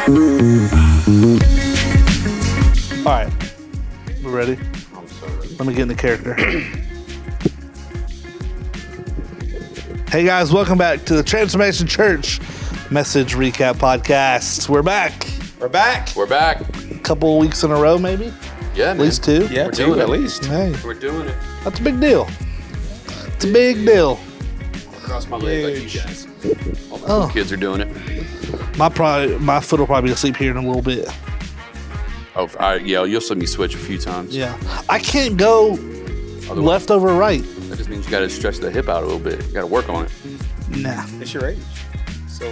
All right, we ready? I'm so ready. Let me get in the character. Hey guys, welcome back to the Transformation Church Message Recap Podcast. We're back. We're back. We're back. A couple of weeks in a row, maybe. Yeah, At least two. Yeah, We're two doing at it. least. Hey, We're doing it. that's a big deal. It's a big deal. Across my leg like you guys. All the Oh. cool kids are doing it. My foot will probably be asleep here in a little bit. Oh, yeah, you'll see me switch a few times. Yeah, I can't go Otherwise, left over right. That just means you got to stretch the hip out a little bit. You got to work on it. Nah. It's your age. So,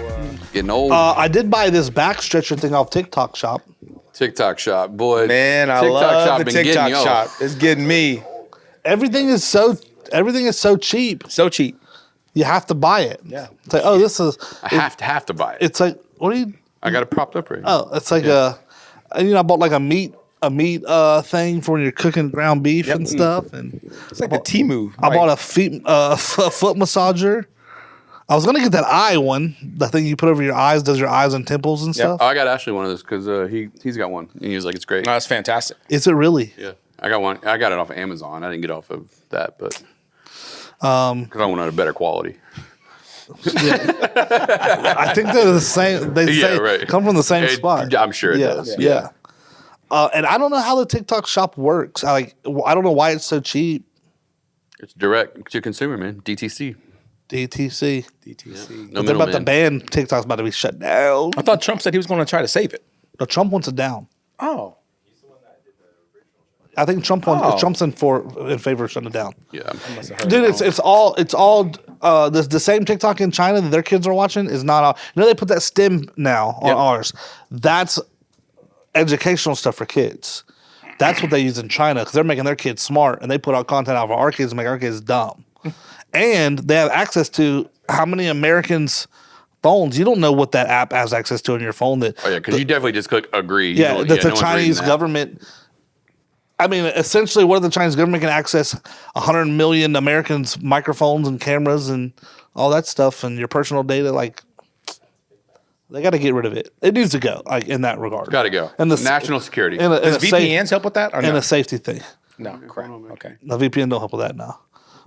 Getting old. I did buy this back stretcher thing off TikTok shop. TikTok shop, boy. man, I TikTok love shop the been getting TikTok you shop. off. It's getting me Everything is so cheap. so cheap. You have to buy it. Yeah. It's like, oh, this is. I have to buy it. It's like, what do you? I got it propped up right now. Oh, it's like I bought like a meat thing for when you're cooking ground beef and stuff, and It's like the Temu. I bought a foot massager. I was gonna get that eye one, the thing you put over your eyes, does your eyes and temples and Yeah. stuff. Oh, I got Ashley one of those because he's got one. And he was like, it's great. No, it's fantastic. Is it really? Yeah. I got one. I got it off of Amazon. I didn't get it off of that, but because I wanted a better quality. I think they're the same. They Yeah, say right. come from the same spot. I'm sure it does. Yeah. And I don't know how the TikTok shop works. I don't know why it's so cheap. It's direct to consumer, man. DTC. DTC. DTC. No They're about to middleman. ban. TikTok's about to be shut down. I thought Trump said he was going to try to save it. No, Trump wants it down. Oh. I think Trump's in favor of shutting it down. Yeah. Dude, it's all the same TikTok in China that their kids are watching is not all. You know they put that STEM now on Yep. ours. That's educational stuff for kids. That's what they use in China because they're making their kids smart and they put out content out for our kids to make our kids dumb. And they have access to how many Americans' phones. You don't know what that app has access to on your phone. That Oh yeah, because you definitely just click agree. You yeah, don't- that the no one's reading Chinese that. government. I mean, essentially, what if the Chinese government can access 100 million Americans' microphones and cameras and all that stuff and your personal data? Like, they got to get rid of it. It needs to go, like in that regard. Got to go. And the National security. and Does VPNs help with that or and no? a safety thing. No, crap. Okay. The VPN don't help with that now.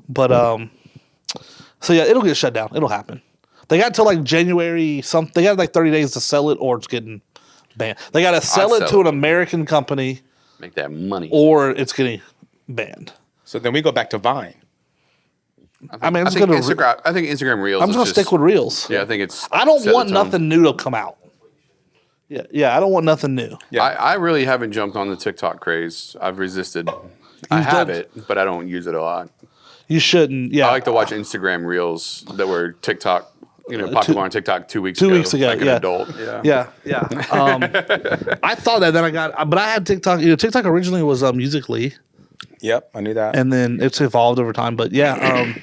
But so yeah, it'll get shut down. It'll happen. They got till like January something. They got like 30 days to sell it, or it's getting banned. They got to sell it to an American company, Make that money. or it's getting banned. So then we go back to Vine. I mean, I think Instagram Reels. I'm just is gonna stick with Reels. Yeah, I think it's. I don't set the want tone. nothing new to come out. Yeah, I don't want nothing new. Yeah. I really haven't jumped on the TikTok craze. I've resisted. I have done- it, but I don't use it a lot. You shouldn't. Yeah, I like to watch Instagram Reels that were TikTok, popular on TikTok 2 weeks ago. 2 weeks ago, like an yeah. adult. Yeah. Yeah. I thought that, then but I had TikTok. TikTok originally was Musical.ly, Yep, I knew that. and then it's evolved over time. But yeah,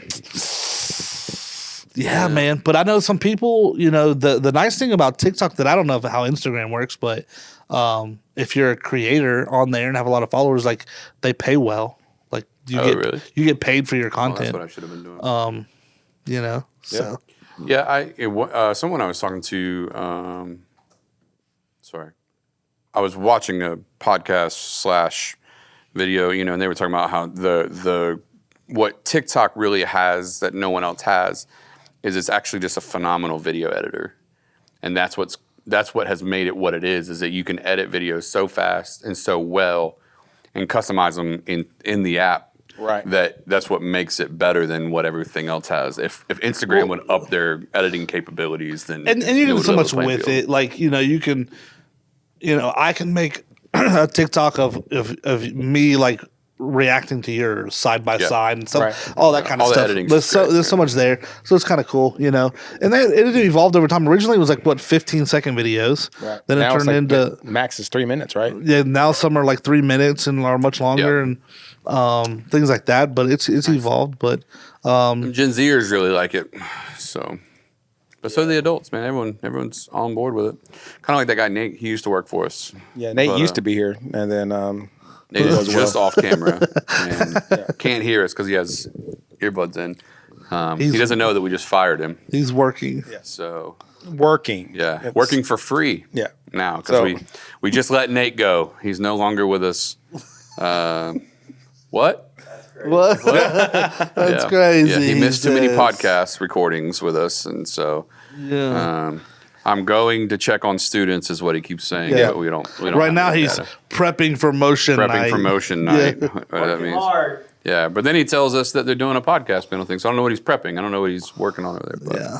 yeah, man. But I know some people. The nice thing about TikTok that I don't know how Instagram works, but if you're a creator on there and have a lot of followers, like they pay well. Like Really? you get paid for your Oh, that's content. what I should have been doing. So Yeah, someone I was talking to, I was watching a podcast / video, and they were talking about how the what TikTok really has that no one else has is it's actually just a phenomenal video editor, and that's what has made it what it is that you can edit videos so fast and so well, and customize them in the app. Right. That's what makes it better than what everything else has. If Instagram would up their editing capabilities, then and you it can do would so level much the playing with field. it. Like you can, I can make a TikTok of me like reacting to yours side by side and stuff, all that kind of All the stuff. editing's There's so great, much there, so it's kind of cool, And it evolved over time. Originally, it was like 15-second videos. Right. Then Now it it's turned like into max is 3 minutes, right? yeah. Now some are like 3 minutes and are much longer and things like that. But it's evolved. But Gen Zers really like it, so. But so do the adults, man. Everyone's on board with it. Kind of like that guy Nate. He used to work for us. Yeah, Nate But, used to be here, and then Nate is just off camera and can't hear us because he has earbuds in. He doesn't know that we just fired him. he's working. So working. Yeah, It's- working for free. Yeah. Now because So- we just let Nate go. He's no longer with us. What? What? That's Yeah. crazy. Yeah, he missed too many says. podcast recordings with us, and so I'm going to check on students, is what he keeps saying. Yeah. But we don't. Right have now any he's data. prepping for motion prepping night. for motion night. Yeah. What that Working means. hard. Yeah, but then he tells us that they're doing a podcast panel thing. So I don't know what he's prepping. I don't know what he's working on over there. But. Yeah.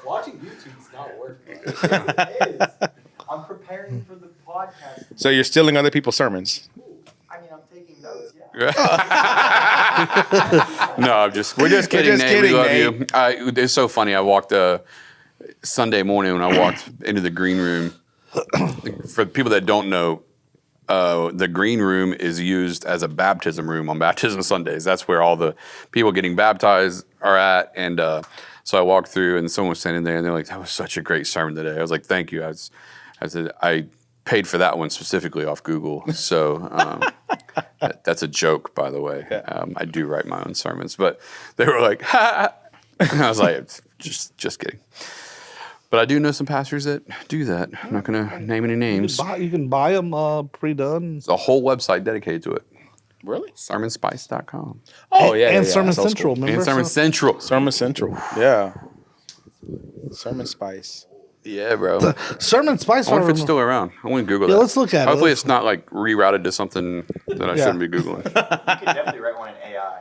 Watching YouTube's not working. It is. I'm preparing for the podcast. So you're stealing other people's sermons. I mean, I'm taking notes, yeah. No, we're just kidding, just Nate. kidding, We love Nate. you. It's so funny. I walked Sunday morning when I walked into the green room. For people that don't know, the green room is used as a baptism room on baptism Sundays. That's where all the people getting baptized are at. And so I walked through, and someone was standing there, and they're like, "That was such a great sermon today." I was like, "Thank you." I said, "I paid for that one specifically off Google." So that's a joke, by the way. I do write my own sermons, but they were like, "Ha!" And I was like, "Just kidding." But I do know some pastors that do that. I'm not going to name any names. You can buy them pre-done. There's a whole website dedicated to it. Really? Sermonspice.com. Oh, yeah. And yeah, Sermon that's old Central. school. Remember? And Sermon Central. Sermon Central. Yeah. Sermon Spice. Yeah, bro. Sermon Spice. I wonder if it's still around. I want to Google that. let's look at it. Hopefully it's not like rerouted to something that I shouldn't be Googling. You could definitely write one in AI.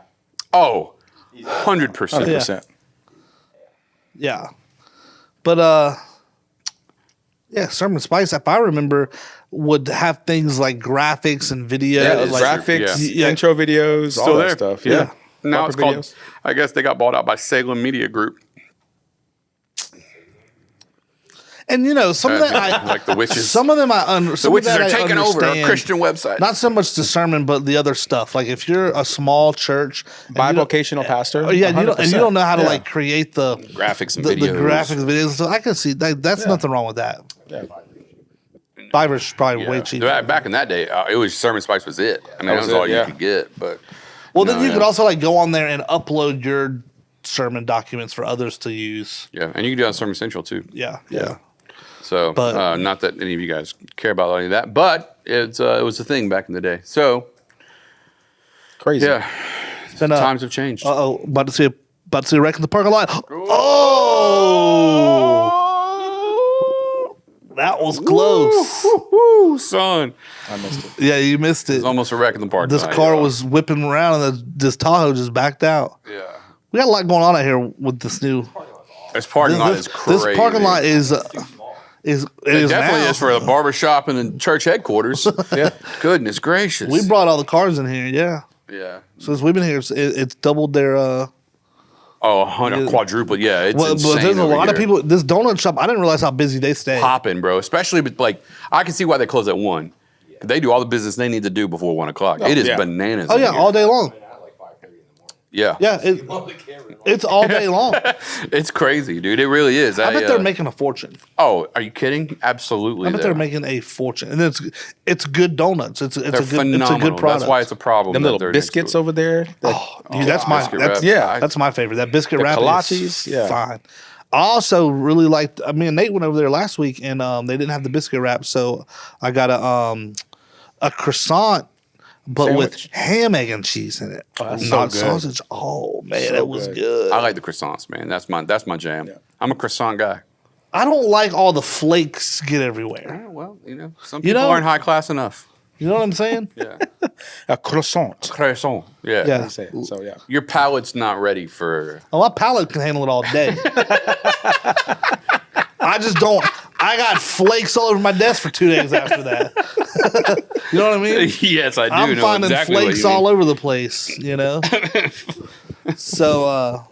Oh, 100%. 100%. Yeah. But yeah, Sermon Spice, if I remember, would have things like graphics and videos. Yeah, is like, graphics, Yeah. intro videos, all Still that there. stuff. Yeah. Yeah. Now Proper it's called, videos. I guess they got bought out by Salem Media Group. and some of that Like the witches. some of them The witches are taking over a Christian website. Not so much the sermon, but the other stuff. Like if you're a small church, and you don't- Bivocational pastor. Oh, yeah, you don't 100%. don't know how to Yeah. like create the graphics and the videos. graphics videos. So I can see that's nothing wrong with that. Yeah. Fiverr's probably Yeah. way cheaper. Back in that day, it was Sermon Spice was it. I mean, that was it, all you yeah. could get. But Well, then no, you yeah. could also like go on there and upload your sermon documents for others to use. Yeah, and you can do that on Sermon Central too. Yeah. So, But- not that any of you guys care about any of that, but it was a thing back in the day. So, Crazy. yeah, Then, times have changed. about to see a wreck in the parking lot. Oh, that was close. Woo, son. I missed it. Yeah, you missed it. It's almost a wreck in the park. This tonight, car y'all. was whipping around, and this Tahoe just backed out. Yeah. We got a lot going on out here with this new. This parking lot is crazy. This parking lot is It definitely now. is for the barbershop and the church headquarters. Yeah. Goodness gracious. We brought all the cars in here. Yeah. yeah. Since we've been here, it's doubled their. Oh, 100 quadrupled. Yeah, it's Well, insane but there's a over lot of here. people. This donut shop, I didn't realize how busy they stay. Popping, bro. Especially with, like, I can see why they close at 1. They do all the business they need to do before 1 o'clock. It is yeah. bananas. Oh in yeah, here. all day long. Yeah. Yeah, it's all day long. It's crazy, dude. It really is. I bet they're making a fortune. Oh, are you kidding? Absolutely. I bet they're making a fortune, and it's good donuts. It's They're a good phenomenal. it's a good product. That's why it's a problem. Them that little they're next to biscuits it. over there. Dude, that's my biscuit that's wrap. Yeah. that's my favorite. That biscuit wrap kolaches, is yeah. fine. I also really liked. I mean, Nate went over there last week, and they didn't have the biscuit wrap, so I got a croissant, but Sandwich. with ham, egg, and cheese in it, that's not so good. sausage. Oh man, So it was good. good. I like the croissants, man. That's my jam. Yeah. I'm a croissant guy. I don't like all the flakes get everywhere. Oh, well, some You people know- aren't high class enough. You know what I'm saying? Yeah. A croissant. Croissant. Yeah. Yeah. Say it. So yeah. Your palate's not ready for. Oh, my palate can handle it all day. I just don't. I got flakes all over my desk for 2 days after that. You know what I mean? Yes, I do I'm know finding exactly flakes what you all mean. over the place, So,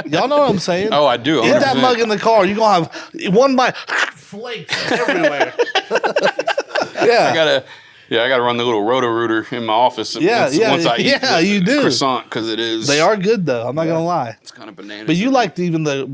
y'all know what I'm saying? Oh, I do. Get that 100%. mug in the car. You're going to have one bite, flakes everywhere. Yeah. I gotta run the little Roto-Rooter in my office. Yeah, once I eat yeah, the you do. croissant because it is. They are good, though. I'm not going to lie. It's kind of bananas. But you liked even the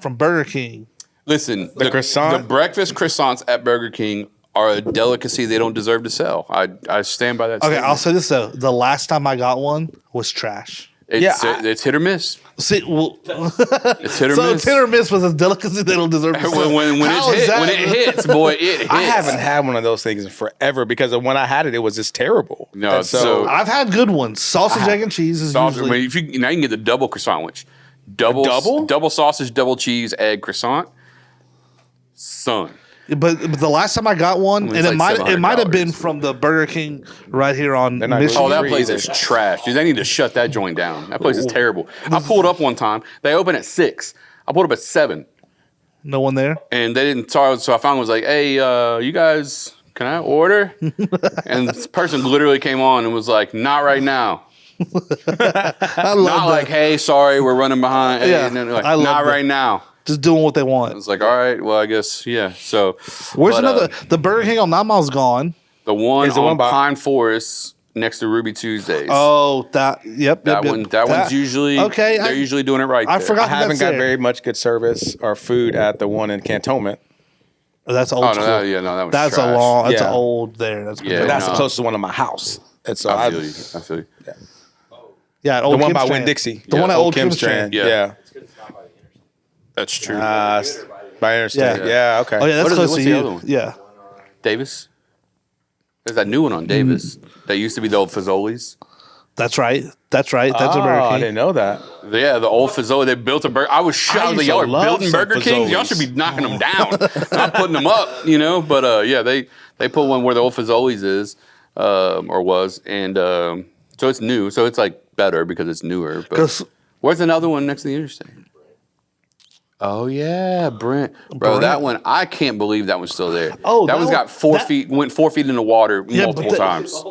from Burger King. Listen, The croissant? the breakfast croissants at Burger King are a delicacy they don't deserve to sell. I stand by that. Okay, statement. I'll say this, though. The last time I got one was trash. It's hit or miss. See, well, It's hit or so miss. hit or miss was a delicacy they don't deserve. To when it hits, boy, it hits. I haven't had one of those things in forever because when I had it, it was just terrible. No, And so I've had good ones. Sausage, egg, and cheese is sausage. usually. Now you can get the double croissant, which double sausage, double cheese, egg croissant. Son. But the last time I got one, It's and it like might have been $700. from the Burger King right here on They're not Michigan. Oh, that Free place either. is trash, dude. They need to shut that joint down. That place is terrible. I pulled up one time. They open at 6. I pulled up at 7, No one there. and they didn't talk. So I finally was like, "Hey, you guys, can I order?" And this person literally came on and was like, "Not right now." I love Not that. like, "Hey, sorry, we're running behind." Hey, Yeah, and then like, I love not that. right now. Just doing what they I want. was like, all right, well, I guess, yeah. So, Where's but, another? The Burger King on 9 Mile's gone. The one Is the on one by- Pine Forest next to Ruby Tuesdays. Oh, that. Yep. that yep, one. yep. That one's usually okay. They're usually doing it right. I there. forgot. I haven't that's got there. very much good service or food at the one in Cantonment. Oh, that's old Oh school. no, no, that was That's trash. a long. That's Yeah. an old there. That's Yeah, But that's no. the closest one to my house. And so I I feel you. I feel you. Yeah, the old one Kim by Strand. Winn-Dixie. The one at Old Kim Kim Strand. Strand. Yeah. Yeah. It's good it's not by the interstate. That's true. By Interstate. Yeah. Yeah. Okay. Oh yeah, that's What is it? close What's to the you. other one? Yeah. Davis. There's that new one on Davis. That used to be the old Fazoli's. That's right. That's right. That's a Oh, Burger I King. didn't know that. Yeah, the old Fazoli. They built a burger. I was shocked. I was like, used y'all to are love building some Burger Kings. Y'all should be Fazoli's. knocking them down, not putting them up. But yeah, they put one where the old Fazoli's is or was, and so it's new. So it's like better because it's newer. But 'Cause- where's another one next to the interstate? Oh yeah, Brent, bro. Brent. That one, I can't believe that one's still there. Oh, that that one's one- got 4 that- feet, went 4 feet in the water Yeah, multiple but times.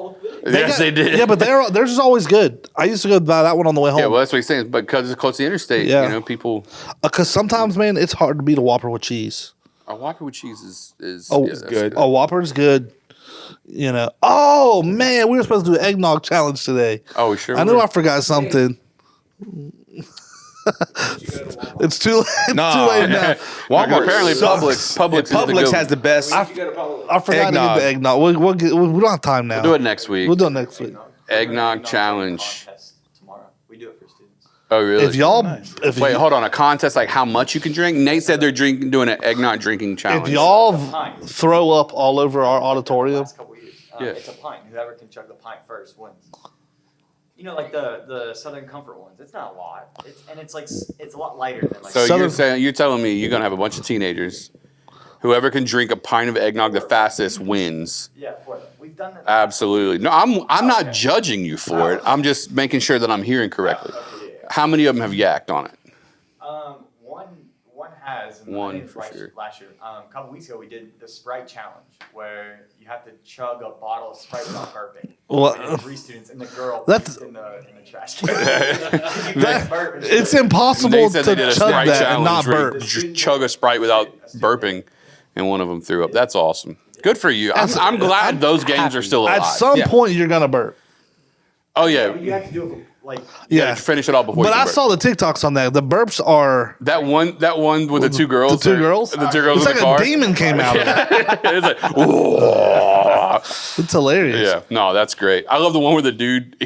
They Yes, got- they did. Yeah, but theirs is always good. I used to go buy that one on the way home. Yeah, well, that's what he's saying. But because it's close to the interstate, Yeah. people. Because sometimes, man, it's hard to beat a Whopper with cheese. A Whopper with cheese is Oh, yeah, it's that's good. A Whopper's good. Oh man, we were supposed to do an eggnog challenge today. Oh, we sure. I knew were. I forgot something. It's too late. It's Nah. too late now. Walmart Apparently, sucks. Publix is the Publix good has the best. I forgot to Eggnog. get the eggnog. We don't have time now. Do it next week. We'll do it next week. Eggnog challenge. Contest tomorrow. We do it for students. Oh, really? If y'all, if Wait, hold on. A contest like how much you can drink? Nate said they're doing an eggnog drinking challenge. if y'all throw up all over our auditorium, Last couple years. Yeah. It's a pint. Whoever can chug the pint first wins. Like the Southern Comfort ones. It's not a lot. It's a lot lighter than like. so Southern- you're telling me you're gonna have a bunch of teenagers. Whoever can drink a pint of eggnog the fastest wins. Yeah, for them. We've done that. Absolutely. No, I'm not judging you for it. I'm just making sure that I'm hearing correctly. How many of them have yacked on it? One has. And One I think it's for sure. Last year, a couple weeks ago, we did the Sprite challenge where you have to chug a bottle of Sprite without burping. Well, We did 3 students, and the girl That's- in the trash can. You couldn't burp and it's shit. impossible Nate to said they did a chug Sprite that and not challenge where burp. you chug a Sprite without burping, and one of them threw up. That's awesome. Good for you. I'm glad those games are still alive. At some Yeah. point, you're gonna burp. Oh yeah, You have to do it like. Yeah, finish it all before. but you I burp. saw the TikToks on that. The burps are that one with the two girls. the two girls. The two girls It's in like the car. a demon came out of it. It's like, whoa. It's hilarious. Yeah, no, that's great. I love the one where the dude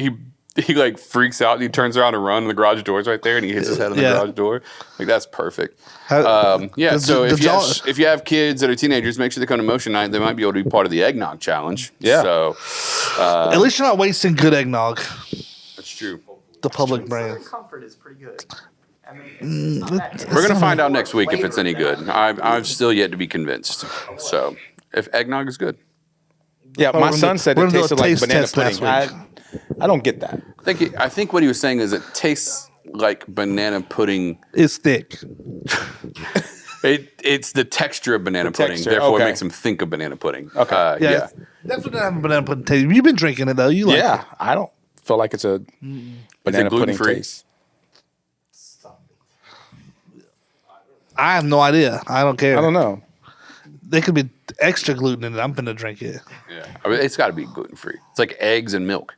he like freaks out and he turns around and runs and the garage door's right there and he hits his head on the Yeah. garage door. Like that's perfect. How- Yeah, Does- so does if you have kids that are teenagers, make sure they come to Motion Night. They might be able to be part of the eggnog challenge. Yeah. So At least you're not wasting good eggnog. that's true. The public Southern brand. Comfort is pretty good. I mean, it's not that good. We're gonna find out next week if it's any good. I'm still yet to be convinced. So if eggnog is good, Yeah, Oh, my we're son gonna- said we're it gonna do a tasted like taste banana test next pudding. I don't get that. I think what he was saying is it tastes like banana pudding. It's thick. It's the texture of banana pudding, texture, therefore okay. it makes him think of banana pudding. Okay. Yeah, Yeah. that's what I have banana pudding taste. You've been drinking it though. You like Yeah, it. I don't feel like it's a banana pudding gluten-free? taste. I have no idea. I don't care. I don't know. There could be extra gluten in it. I'm gonna drink it. Yeah. I mean, it's got to be gluten free. It's like eggs and milk.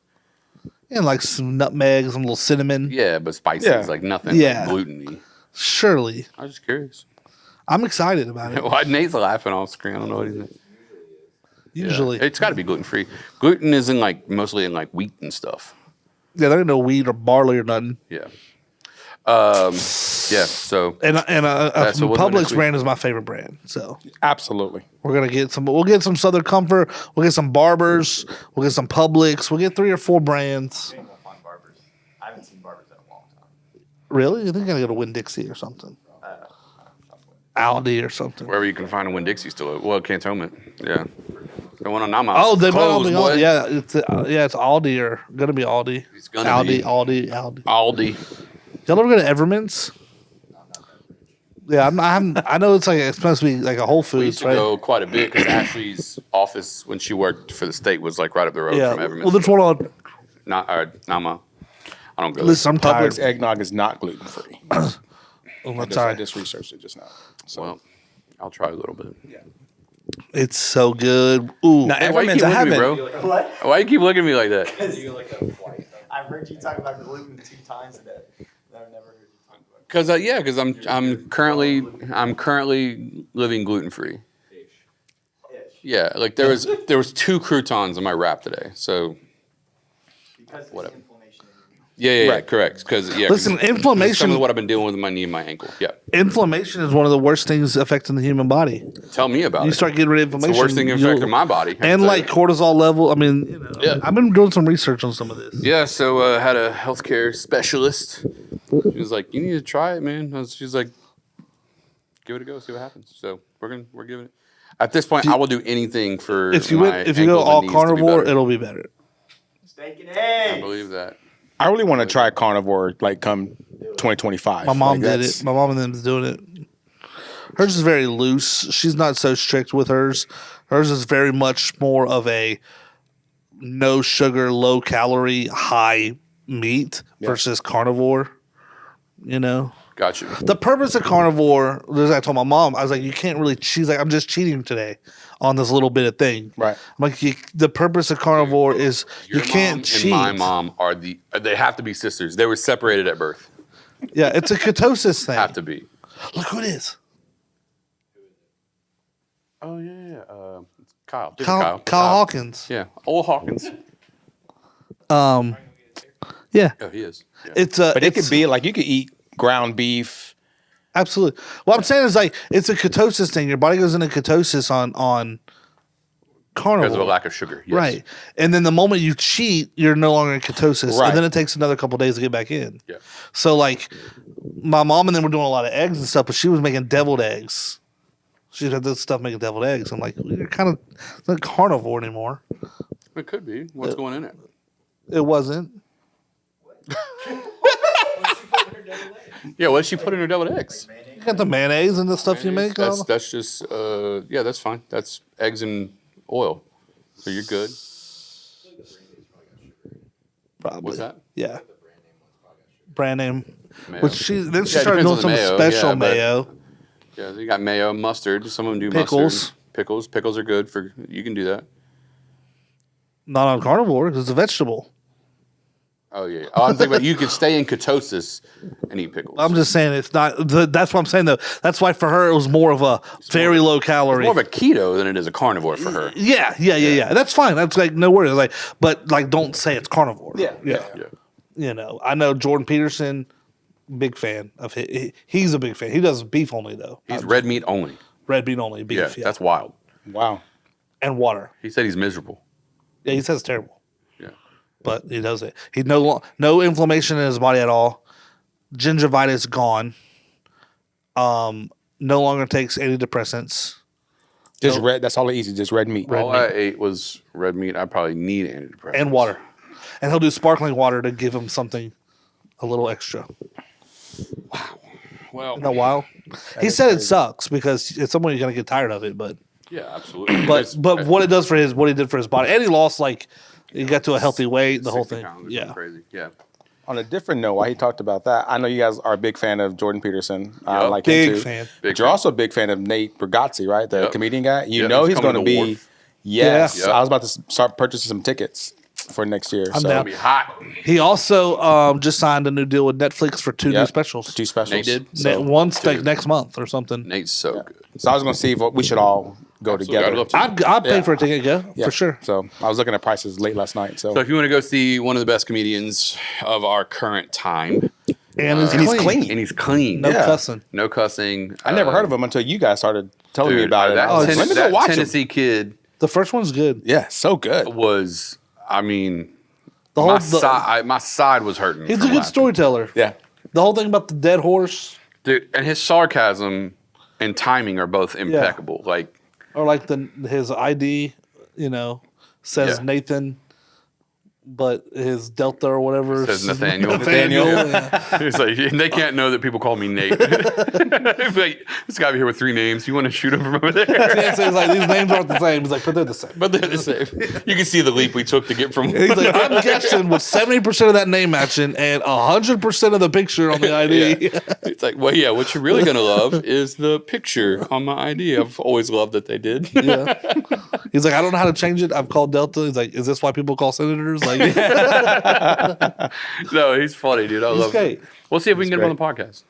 And like some nutmeg, some little cinnamon. Yeah, but spicy Yeah. is like nothing Yeah. gluten-y. Surely. I was just curious. I'm excited about it. Why Nate's laughing off screen? I don't know what he's saying. Usually. It's got to be gluten free. Gluten is mostly in like wheat and stuff. Yeah, there ain't no wheat or barley or nothing. Yeah. Yeah. So And That's what we're Publix gonna- brand is my favorite brand. So Absolutely. we're gonna get some. We'll get some Southern Comfort. We'll get some Barbers. We'll get some Publix. We'll get 3 or 4 brands. You ain't gonna find barbers. I haven't seen barbers in a long time. Really? You think I gotta go to Winn-Dixie or something? Aldi or something. wherever you can find a Winn-Dixie still. Well, Cantonment. Yeah. The one on Nama's. Oh, they might all closed, be boy. on. Yeah, it's Aldi or gonna be Aldi. It's gonna Aldi, be. Aldi. Aldi. Y'all ever go to Evermint's? Yeah, I know it's supposed to be like a Whole We used Foods, to right? go quite a bit because Ashley's office when she worked for the state was like right up the road Yeah. from Everman. Well, there's one on. Nama. I don't go. Listen, I'm tired. Publix eggnog is not gluten free. Oh, I'm I tired. just researched it just now. So. Well, I'll try a little bit. It's so good. Ooh, Now, Hey, why you keep Everman's, I looking at me, haven't. bro? What? Why you keep looking at me like that? I've heard you talk about gluten 2 times today. I've never heard you talk about Because I'm currently living gluten free. fish. Yeah, like there was 2 croutons on my wrap today. So Because Whatever. there's inflammation in your yeah, Right. correct. Because Listen, some inflammation. of what I've been dealing with my knee and my ankle. Yeah, Inflammation is one of the worst things affecting the human body. tell me about You it. start getting rid of It's inflammation. the worst thing you'll- affecting my body. I can And tell like you. cortisol level. I mean, Yeah. I've been doing some research on some of this. Yeah, so I had a healthcare specialist. She was like, "You need to try it, man." She's like, "Give it a go, see what happens." So we're giving it. At this point, I will do anything for If you my if you go ankles and all knees to be carnivore, better. it'll be better. steak and I eggs. believe that. I really want to try carnivore like come 2025. My mom Like, did that's- it. My mom and them's doing it. Hers is very loose. She's not so strict with hers. Hers is very much more of a no sugar, low calorie, high meat versus carnivore. You know, Got you. the purpose of carnivore. As I told my mom, I was like, you can't really. She's like, I'm just cheating today on this little bit of thing. Right. I'm like, the purpose of carnivore is Your you can't mom cheat. and my mom are they have to be sisters. They were separated at birth. Yeah, it's a ketosis thing. Have to be. Look who it is. Oh yeah. It's Kyle. Big Kyle Hawkins. Yeah, old Hawkins. Yeah, Oh, he is. Yeah. it's But it it's- could be like you could eat ground beef. Absolutely. What I'm saying is like it's a ketosis thing. Your body goes into ketosis on carnivore. Because of a lack of sugar. Yes. Right. And then the moment you cheat, you're no longer in ketosis. Right. And then it takes another couple days to get back in. Yeah. So like my mom and them were doing a lot of eggs and stuff, but she was making deviled eggs. She had this stuff making deviled eggs. I'm like, you're kind of not carnivore anymore. It could be. What's going in it? It wasn't. Yeah, what did she put in her deviled eggs? You got the mayonnaise and the stuff you make. That's just yeah, that's fine. That's eggs and oil. So you're good. Probably. What's that? Yeah. Brand name. Mayo. Which she then she Yeah, it started depends doing on some the mayo, special yeah, but- mayo. Yeah, you got mayo, mustard. Some of them do Pickles. mustard. Pickles. Pickles are good for you can do that. Not on carnivore because it's a vegetable. Oh yeah. Oh, I'm thinking about you could stay in ketosis and eat pickles. I'm just saying it's not. That's what I'm saying though. That's why for her it was more of a very low calorie. more of a keto than it is a carnivore for her. Yeah. That's fine. That's like no worries. Like, but like, don't say it's carnivore. Yeah. Yeah. You know, I know Jordan Peterson, big fan of he's a big fan. He does beef only though. He's red meat only. Red meat only beef. Yeah, that's wild. Wow. and water. He said he's miserable. Yeah, he says it's terrible, Yeah. but he does it. He no inflammation in his body at all. Gingivitis gone. No longer takes antidepressants. Just red. That's all it eats. Just red meat. All I ate was red meat. I probably need antidepressants. And water. And he'll do sparkling water to give him something a little extra. Well, Isn't that wild? He said it sucks because at some point you're gonna get tired of it, but yeah, absolutely. but what it does for what he did for his body, and he lost like he got to a healthy weight, the whole 60 thing. pounds or something Yeah, crazy. Yeah. On a different note, while he talked about that, I know you guys are a big fan of Jordan Peterson. Yup. Like big him too. fan. Big But you're fan. also a big fan of Nate Bargatze, right? The Yup. comedian guy. You Yeah, know he's he's going to coming to be. Wharf. Yes, Yeah. I was about to start purchasing some tickets for next year. I'm so down. It'll be hot. He also just signed a new deal with Netflix for two new Yep. specials. two specials. Nate did? So, One's like next month or something. Nate's so good. so I was going to see if we should all go Absolutely. I'd together. love to. I'd pay Yeah. for a ticket, go Yeah. for sure. So I was looking at prices late last night. So So if you want to go see one of the best comedians of our current time, And he's he's clean. clean. and he's clean, No Yeah. cussing. no cussing. I never heard of him until you guys started telling me Dude, about it. that, I was like, let me go that watch him. Tennessee kid The first one's good. Yeah, so good. was. I mean, The my whole my side was hurting. he's a from good laughing. storyteller. Yeah. The whole thing about the dead horse, Dude, and his sarcasm and timing are both impeccable. Like, or like his ID, says Yeah. Nathan, but his Delta or whatever Says Nathaniel. Nathaniel. Yeah. he's like, and they can't know that people call me Nate. Like, this guy here with 3 names. You want to shoot him from over there? Yeah, so he's like, these names aren't the same. He's like, but they're the same. But they're the same. You can see the leap we took to get from. He's like, I'm guessing with 70% of that name matching and 100% of the picture on the ID. Yeah. It's like, well, yeah, what you're really going to love is the picture on my ID. I've always loved that they did. Yeah. He's like, I don't know how to change it. I've called Delta. He's like, is this why people call senators? Like, No, he's funny, dude. I love great. him. We'll see if we can get him on the podcast.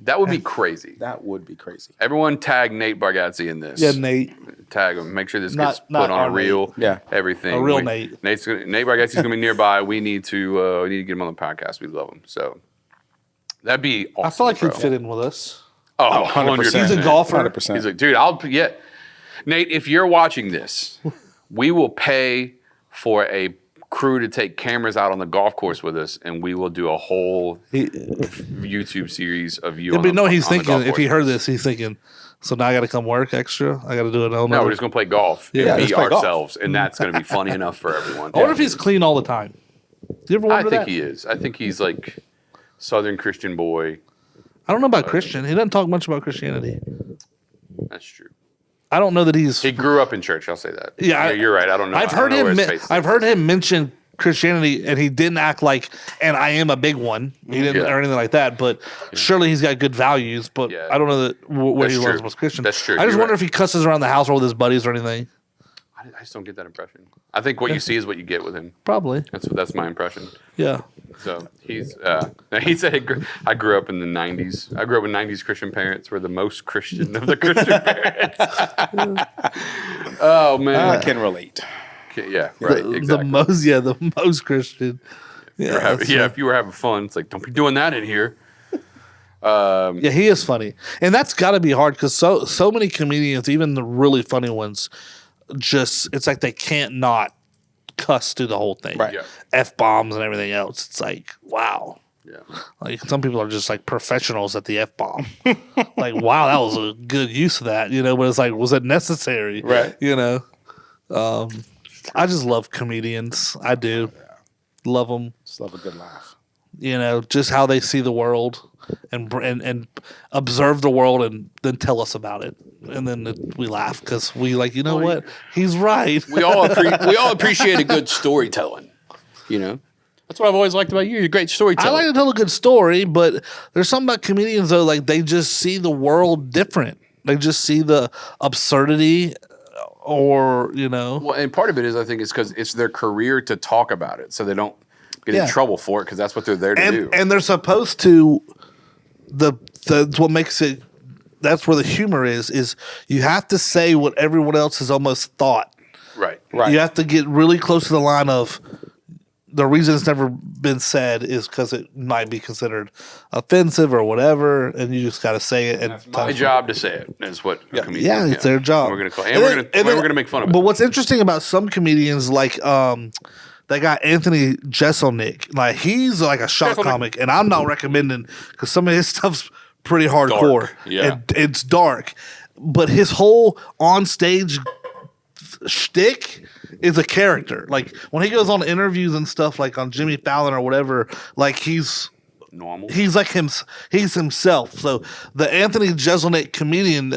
That would be crazy. That would be crazy. Everyone tag Nate Bargatze in this. yeah, Nate. Tag him. Make sure this Not- gets put not on our a reel. Nate. Yeah. Everything. A real Nate. Nate Bargatze's gonna be nearby. We need to get him on the podcast. We love him. So that'd be awesome. I feel like bro. he'd fit in with us. Oh, 100%. He's a golfer. 100%. He's like, dude, Nate, if you're watching this, we will pay for a crew to take cameras out on the golf course with us, and we will do a whole YouTube series of you. But no, he's on the thinking, golf if he course. heard this, he's thinking, so now I got to come work extra? I got to do it all No, night. we're just gonna play golf. Yeah, and let's be play golf. ourselves, and that's gonna be funny enough for everyone. I wonder if he's clean all the time. Do you ever I wonder think that? he is. I think he's like Southern Christian boy. I don't know about Christian. He doesn't talk much about Christianity. That's true. I don't know that he's. He grew up in church. I'll say that. Yeah, you're right. I don't know. I've I don't heard know him. where his faith I've is. heard him mention Christianity, and he didn't act like, and I am a big one. He didn't, Yeah. or anything like that. But surely he's got good values. But Yeah. I don't know that what That's he true. loves about Christian. That's true. I just You're wonder right. if he cusses around the house or with his buddies or anything. I just don't get that impression. I think what you see is what you get with him. Probably. That's my impression. Yeah. So he said I grew up in the 90s. I grew up with 90s Christian parents. Were the most Christian of the Christian parents. Oh man. I can relate. Okay, yeah, right. Exactly. The most Christian. Yeah. If you were having fun, it's like, don't be doing that in here. Yeah, he is funny, and that's got to be hard because so many comedians, even the really funny ones, it's like they can't not cuss through the whole thing. Right. Yeah. F-bombs and everything else. It's like, wow. Yeah. Like some people are just like professionals at the F-bomb. Like, wow, that was a good use of that, but it's like, was it necessary? Right. I just love comedians. I do. Love them. Just love a good laugh. Just how they see the world and observe the world and then tell us about it. And then we laugh because we like, what? He's right. We all appreciate a good storytelling. That's what I've always liked about you. You're a great storyteller. I like to tell a good story, but there's something about comedians though, like they just see the world different. They just see the absurdity or. Well, and part of it is, I think, it's because it's their career to talk about it, so they don't get in trouble for it because that's what they're there to do. And they're supposed to. That's what makes it. That's where the humor is you have to say what everyone else has almost thought. Right. You have to get really close to the line of the reason it's never been said is because it might be considered offensive or whatever, and you just got to say it. And My job to say it is what a comedian. Yeah, it's their job. And we're gonna call, and we're gonna make fun of it. But what's interesting about some comedians, like that guy Anthony Jeselnik, like he's like a shock comic, and I'm not recommending because some of his stuff's pretty hardcore. Dark, yeah. And it's dark, but his whole on stage shtick is a character. Like when he goes on interviews and stuff, like on Jimmy Fallon or whatever, like he's normal. He's like he's himself. So the Anthony Jeselnik comedian,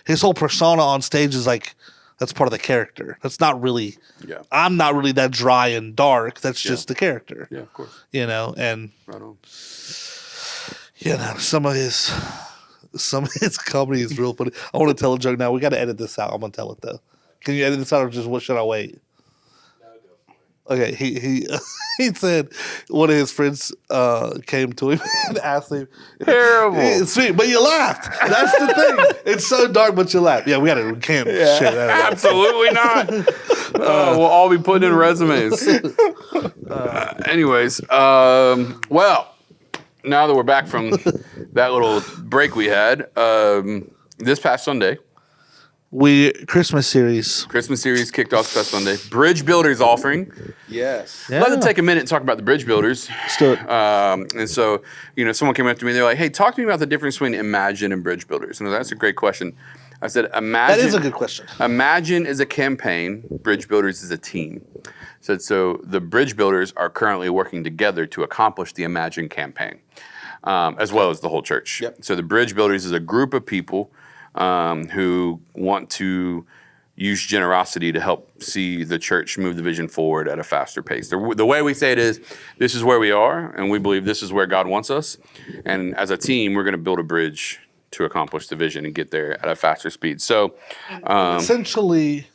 his whole persona on stage is like that's part of the character. That's not really. Yeah. I'm not really that dry and dark. That's just the character. Yeah, of course. And Right on. some of his comedy is real funny. I want to tell a joke now. We got to edit this out. I'm gonna tell it though. Can you edit this out or just what should I wait? Okay, he he said one of his friends came to him and asked him. Terrible. It's sweet, but you laughed. That's the thing. It's so dark, but you laughed. Yeah, we can't share that. Absolutely not. We'll all be putting in resumes. Anyways, well, now that we're back from that little break we had, this past Sunday, Christmas series kicked off this past Sunday. Bridge Builders offering. Yes. Yeah. Let's take a minute and talk about the Bridge Builders. Let's do it. And so, someone came up to me. They're like, "Hey, talk to me about the difference between Imagine and Bridge Builders." And that's a great question. I said, "Imagine." That is a good question. Imagine is a campaign. Bridge Builders is a team. So the Bridge Builders are currently working together to accomplish the Imagine campaign, as well as the whole church. Yep. So the Bridge Builders is a group of people who want to use generosity to help see the church move the vision forward at a faster pace. The way we say it is, this is where we are, and we believe this is where God wants us. And as a team, we're going to build a bridge to accomplish the vision and get there at a faster speed. So Essentially,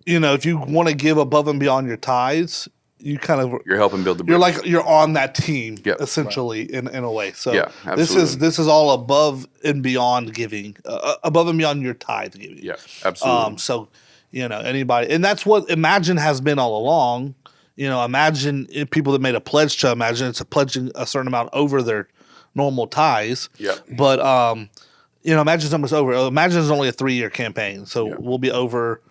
if you want to give above and beyond your tithes, you kind of you're helping build the bridge. you're on that team, Yep. essentially, in a way. So Yeah, this absolutely. is all above and beyond giving, above and beyond your tithe giving. Yeah, absolutely. So anybody, and that's what Imagine has been all along. Imagine if people that made a pledge to Imagine, it's a pledging a certain amount over their normal tithes. Yep. But Imagine's almost over. Imagine is only a 3-year campaign, so Yeah. we'll be over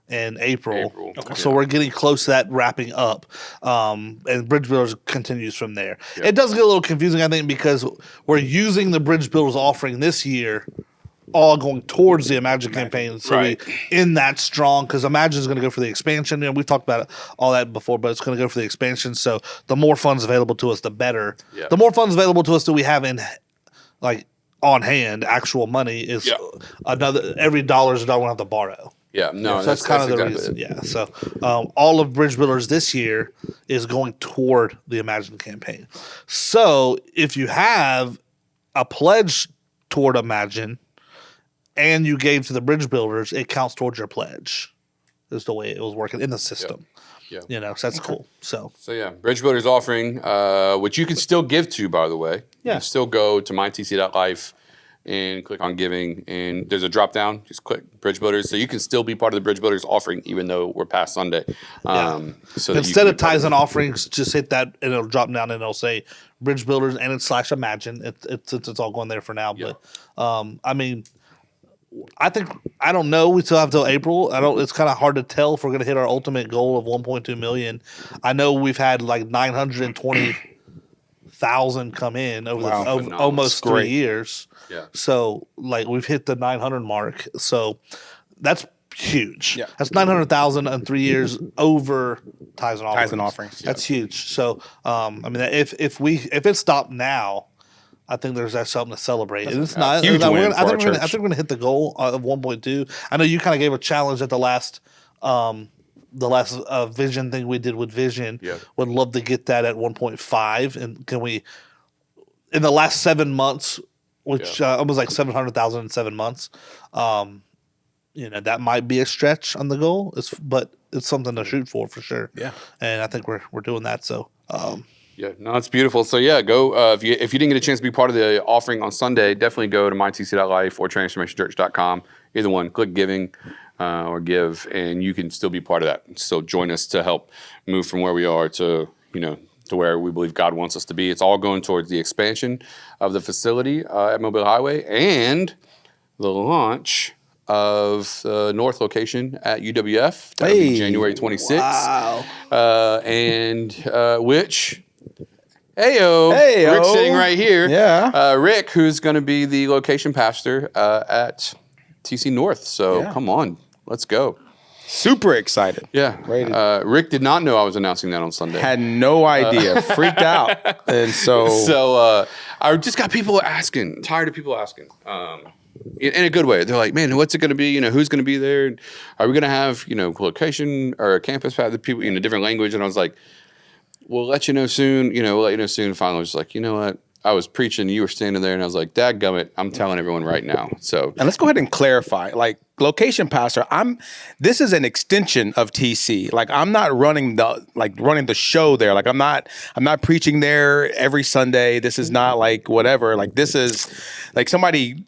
in April. Okay. So we're getting close to that wrapping up. And Bridge Builders continues from there. Yeah. It does get a little confusing, I think, because we're using the Bridge Builders offering this year all going towards the Imagine campaign. So Right. we in that strong, because Imagine is going to go for the expansion. We've talked about all that before, but it's going to go for the expansion. So the more funds available to us, the better. Yeah. The more funds available to us that we have in on hand, actual money is Yeah. every dollar is a dollar we have to borrow. Yeah, no, So that's kind of the exactly reason. it. Yeah. So all of Bridge Builders this year is going toward the Imagine campaign. So if you have a pledge toward Imagine and you gave to the Bridge Builders, it counts towards your pledge. Is the way it was working in the system. Yeah. So that's cool. So So Bridge Builders offering, which you can still give to, by the way. You Yeah. can still go to mytc.life and click on giving, and there's a drop down. Just click Bridge Builders, so you can still be part of the Bridge Builders offering, even though we're past Sunday. So that you instead can of be part tithes and offerings, just hit that and it'll drop down and it'll say Bridge Builders and it's /Imagine. It's all going there for now. Yeah. But I don't know. We still have till April. It's kind of hard to tell if we're going to hit our ultimate goal of 1.2 million. I know we've had like 920,000 come in over Wow. Phenomenal. almost That's great. 3 years. Yeah. So we've hit the 900 mark. So that's huge. Yeah. That's 900,000 in 3 years over tithes and offerings. Tithes and offerings. That's huge. So if it stopped now, I think that's something to celebrate. And it's not. huge I win think for our we're church. going to hit the goal of 1.2. I know you kind of gave a challenge at the last Vision thing we did with Vision. Yeah. Would love to get that at 1.5. And can we, in the last 7 months, which almost like 700,000 in 7 months, that might be a stretch on the goal. But it's something to shoot for sure. Yeah. And I think we're doing that. So. Yeah, no, it's beautiful. So go if you didn't get a chance to be part of the offering on Sunday, definitely go to mytc.life or transformationchurch.com. Either one, click giving or give, and you can still be part of that. So join us to help move from where we are to to where we believe God wants us to be. It's all going towards the expansion of the facility at Mobile Highway and the launch of the North location at UWF. That'll be January 26th. Wow. Which... Heyo, Heyo. Rick's sitting right here. Yeah. Rick, who's going to be the location pastor at TC North. So Yeah. come on, let's go. Super excited. Yeah. Ready. Rick did not know I was announcing that on Sunday. Had no idea. Freaked out. And so I just got people asking, tired of people asking. In a good way. They're like, man, what's it going to be? Who's going to be there? Are we going to have, location or a campus path, the people in a different language? And I was like, we'll let you know soon. We'll let you know soon. Finally, I was just like, you know what? I was preaching, you were standing there, and I was like, "Dadgummit, I'm telling everyone right now." So, And let's go ahead and clarify. Like location pastor, this is an extension of TC. Like I'm not running the show there. Like I'm not preaching there every Sunday. This is not like whatever. Like this is like somebody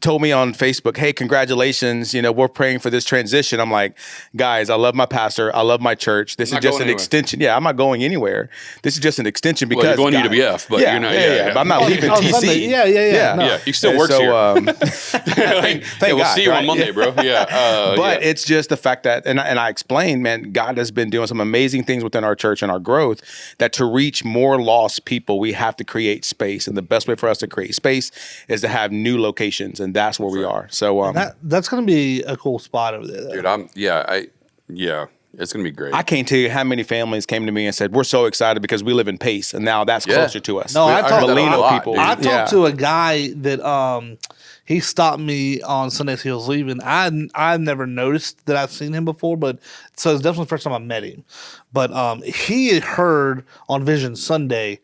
told me on Facebook, hey, congratulations, we're praying for this transition. I'm like, guys, I love my pastor. I love my church. This is just an extension. Yeah, I'm not going anywhere. This is just an extension because you're going to UWF, but you're not. But I'm not leaving TC. Sunday. Yeah. No. Yeah, you still work here. Thank we'll God, see you right? on Monday, bro. Yeah. But it's just the fact that, and I explained, man, God has been doing some amazing things within our church and our growth, that to reach more lost people, we have to create space. And the best way for us to create space is to have new locations. And that's where we are. So that's going to be a cool spot over there, though. Dude, it's going to be great. I can't tell you how many families came to me and said, we're so excited because we live in Pace, and now that's closer to us. No, I talked to a guy that he stopped me on Sunday as he was leaving. I never noticed that I've seen him before, but so it's definitely the first time I met him. But he had heard on Vision Sunday,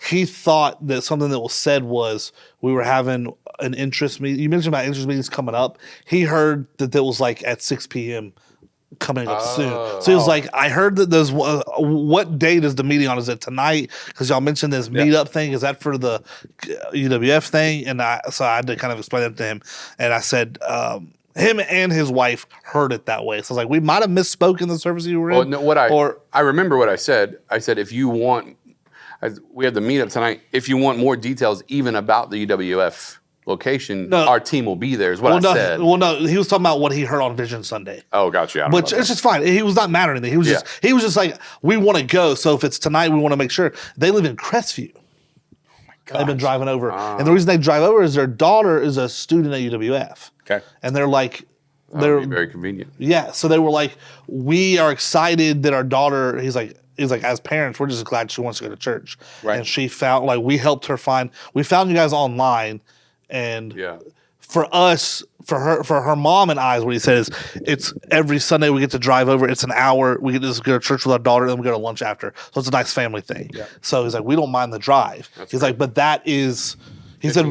he thought that something that was said was we were having an interest meeting. You mentioned about interest meetings coming up. He heard that was like at 6 p.m. coming up soon. So he was like, I heard that there's what date is the meeting on? Is it tonight? Because y'all mentioned this meetup thing. Is that for the UWF thing? And so I had to kind of explain it to him. And I said, him and his wife heard it that way. So I was like, we might have misspoken the service you were in. No, I remember what I said. I said, if you want, we have the meetup tonight. If you want more details even about the UWF location, our team will be there, is what I said. Well, no, he was talking about what he heard on Vision Sunday. Oh, gotcha. Which it's just fine. He was not mad or anything. He was just like, we want to go. So if it's tonight, we want to make sure. They live in Crestview. They've been driving over. And the reason they drive over is their daughter is a student at UWF. Okay. And they're like, That would be very convenient. Yeah. So they were like, we are excited that our daughter, he's like, as parents, we're just glad she wants to go to church. Right. And she found, we helped her we found you guys online. And for us, for her mom and I, what he said is, it's every Sunday we get to drive over. It's an hour. We get to just go to church with our daughter, and then we go to lunch after. So it's a nice family thing. Yeah. So he's like, we don't mind the drive. He's like, but that is, he said,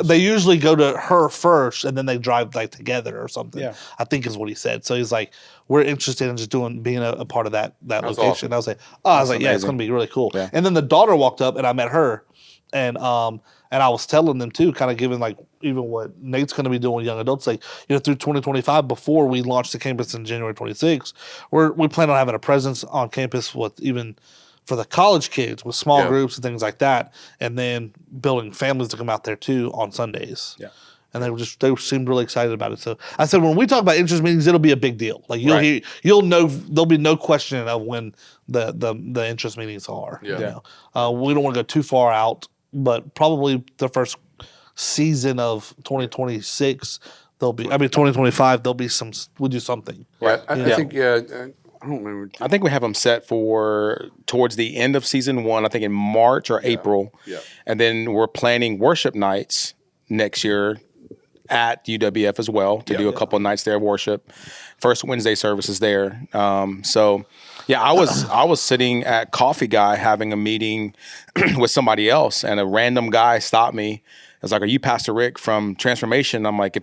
they usually go to her first, and then they drive together or something. Yeah. I think is what he said. So he's like, we're interested in just being a part of that location. Awesome. I was like, amazing. Yeah, it's going to be really cool. Yeah. And then the daughter walked up, and I met her, and I was telling them too, kind of giving even what Nate's going to be doing with young adults, through 2025, before we launch the campus in January 26th, we plan on having a presence on campus with even for the college kids with small groups and things like that, and then building families to come out there too on Sundays. Yeah. And they seemed really excited about it. So I said, when we talk about interest meetings, it'll be a big deal. You'll know, there'll be no question of when the interest meetings are. Yeah. We don't want to go too far out, but probably the first season of 2026, 2025, there'll be we'll do something. Right. I think, I don't remember. I think we have them set for towards the end of season 1, I think in March or April. Yeah. And then we're planning worship nights next year at UWF as well to do a couple of nights there of worship. First Wednesday services there. I was sitting at Coffee Guy having a meeting with somebody else, and a random guy stopped me. I was like, "Are you Pastor Ric from Transformation?" I'm like, "If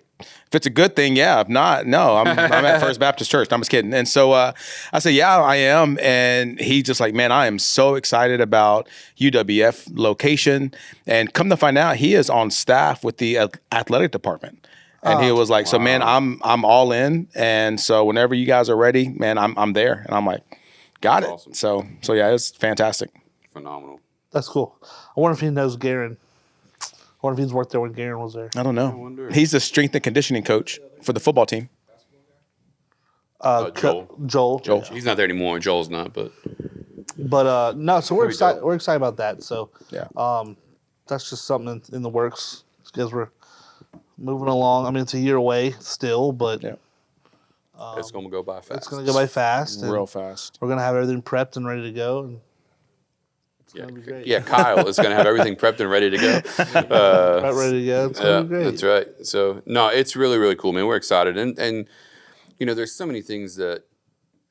it's a good thing, yeah. If not, no. I'm at First Baptist Church." I'm just kidding. And so I said, "Yeah, I am." And he's just like, "Man, I am so excited about UWF location." And come to find out, he is on staff with the athletic department. And he was like, "So, man, I'm all in. And so whenever you guys are ready, man, I'm there." And I'm like, "Got it." Awesome. So yeah, it's fantastic. Phenomenal. That's cool. I wonder if he knows Garen. I wonder if he's worked there when Garen was there. I don't know. He's the strength and conditioning coach for the football team. Joel. He's not there anymore. Joel's not, but no. So we're excited. We're excited about that. So that's just something in the works because we're moving along. I mean, it's a year away still, but it's going to go by fast. It's going to go by fast. Real fast. We're going to have everything prepped and ready to go. And Kyle is going to have everything prepped and ready to go. Ready to go. It's going to be great. That's right. So, no, it's really, really cool, man. We're excited. And there's so many things that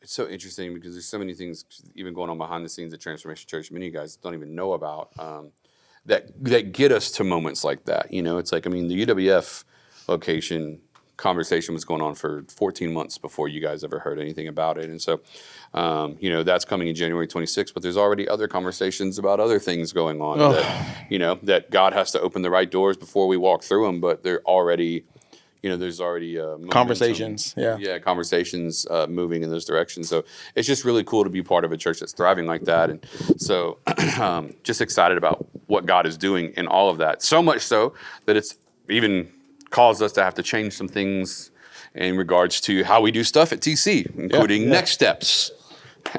it's so interesting because there's so many things even going on behind the scenes at Transformation Church many of you guys don't even know about that get us to moments like that. You know, it's like, I mean, the UWF location conversation was going on for 14 months before you guys ever heard anything about it. And so, you know, that's coming in January 26th, but there's already other conversations about other things going on that, you know, that God has to open the right doors before we walk through them, but they're already, you know, there's already conversations. Conversations moving in those directions. So it's just really cool to be part of a church that's thriving like that. And so just excited about what God is doing in all of that. So much so that it's even caused us to have to change some things in regards to how we do stuff at TC, including next steps.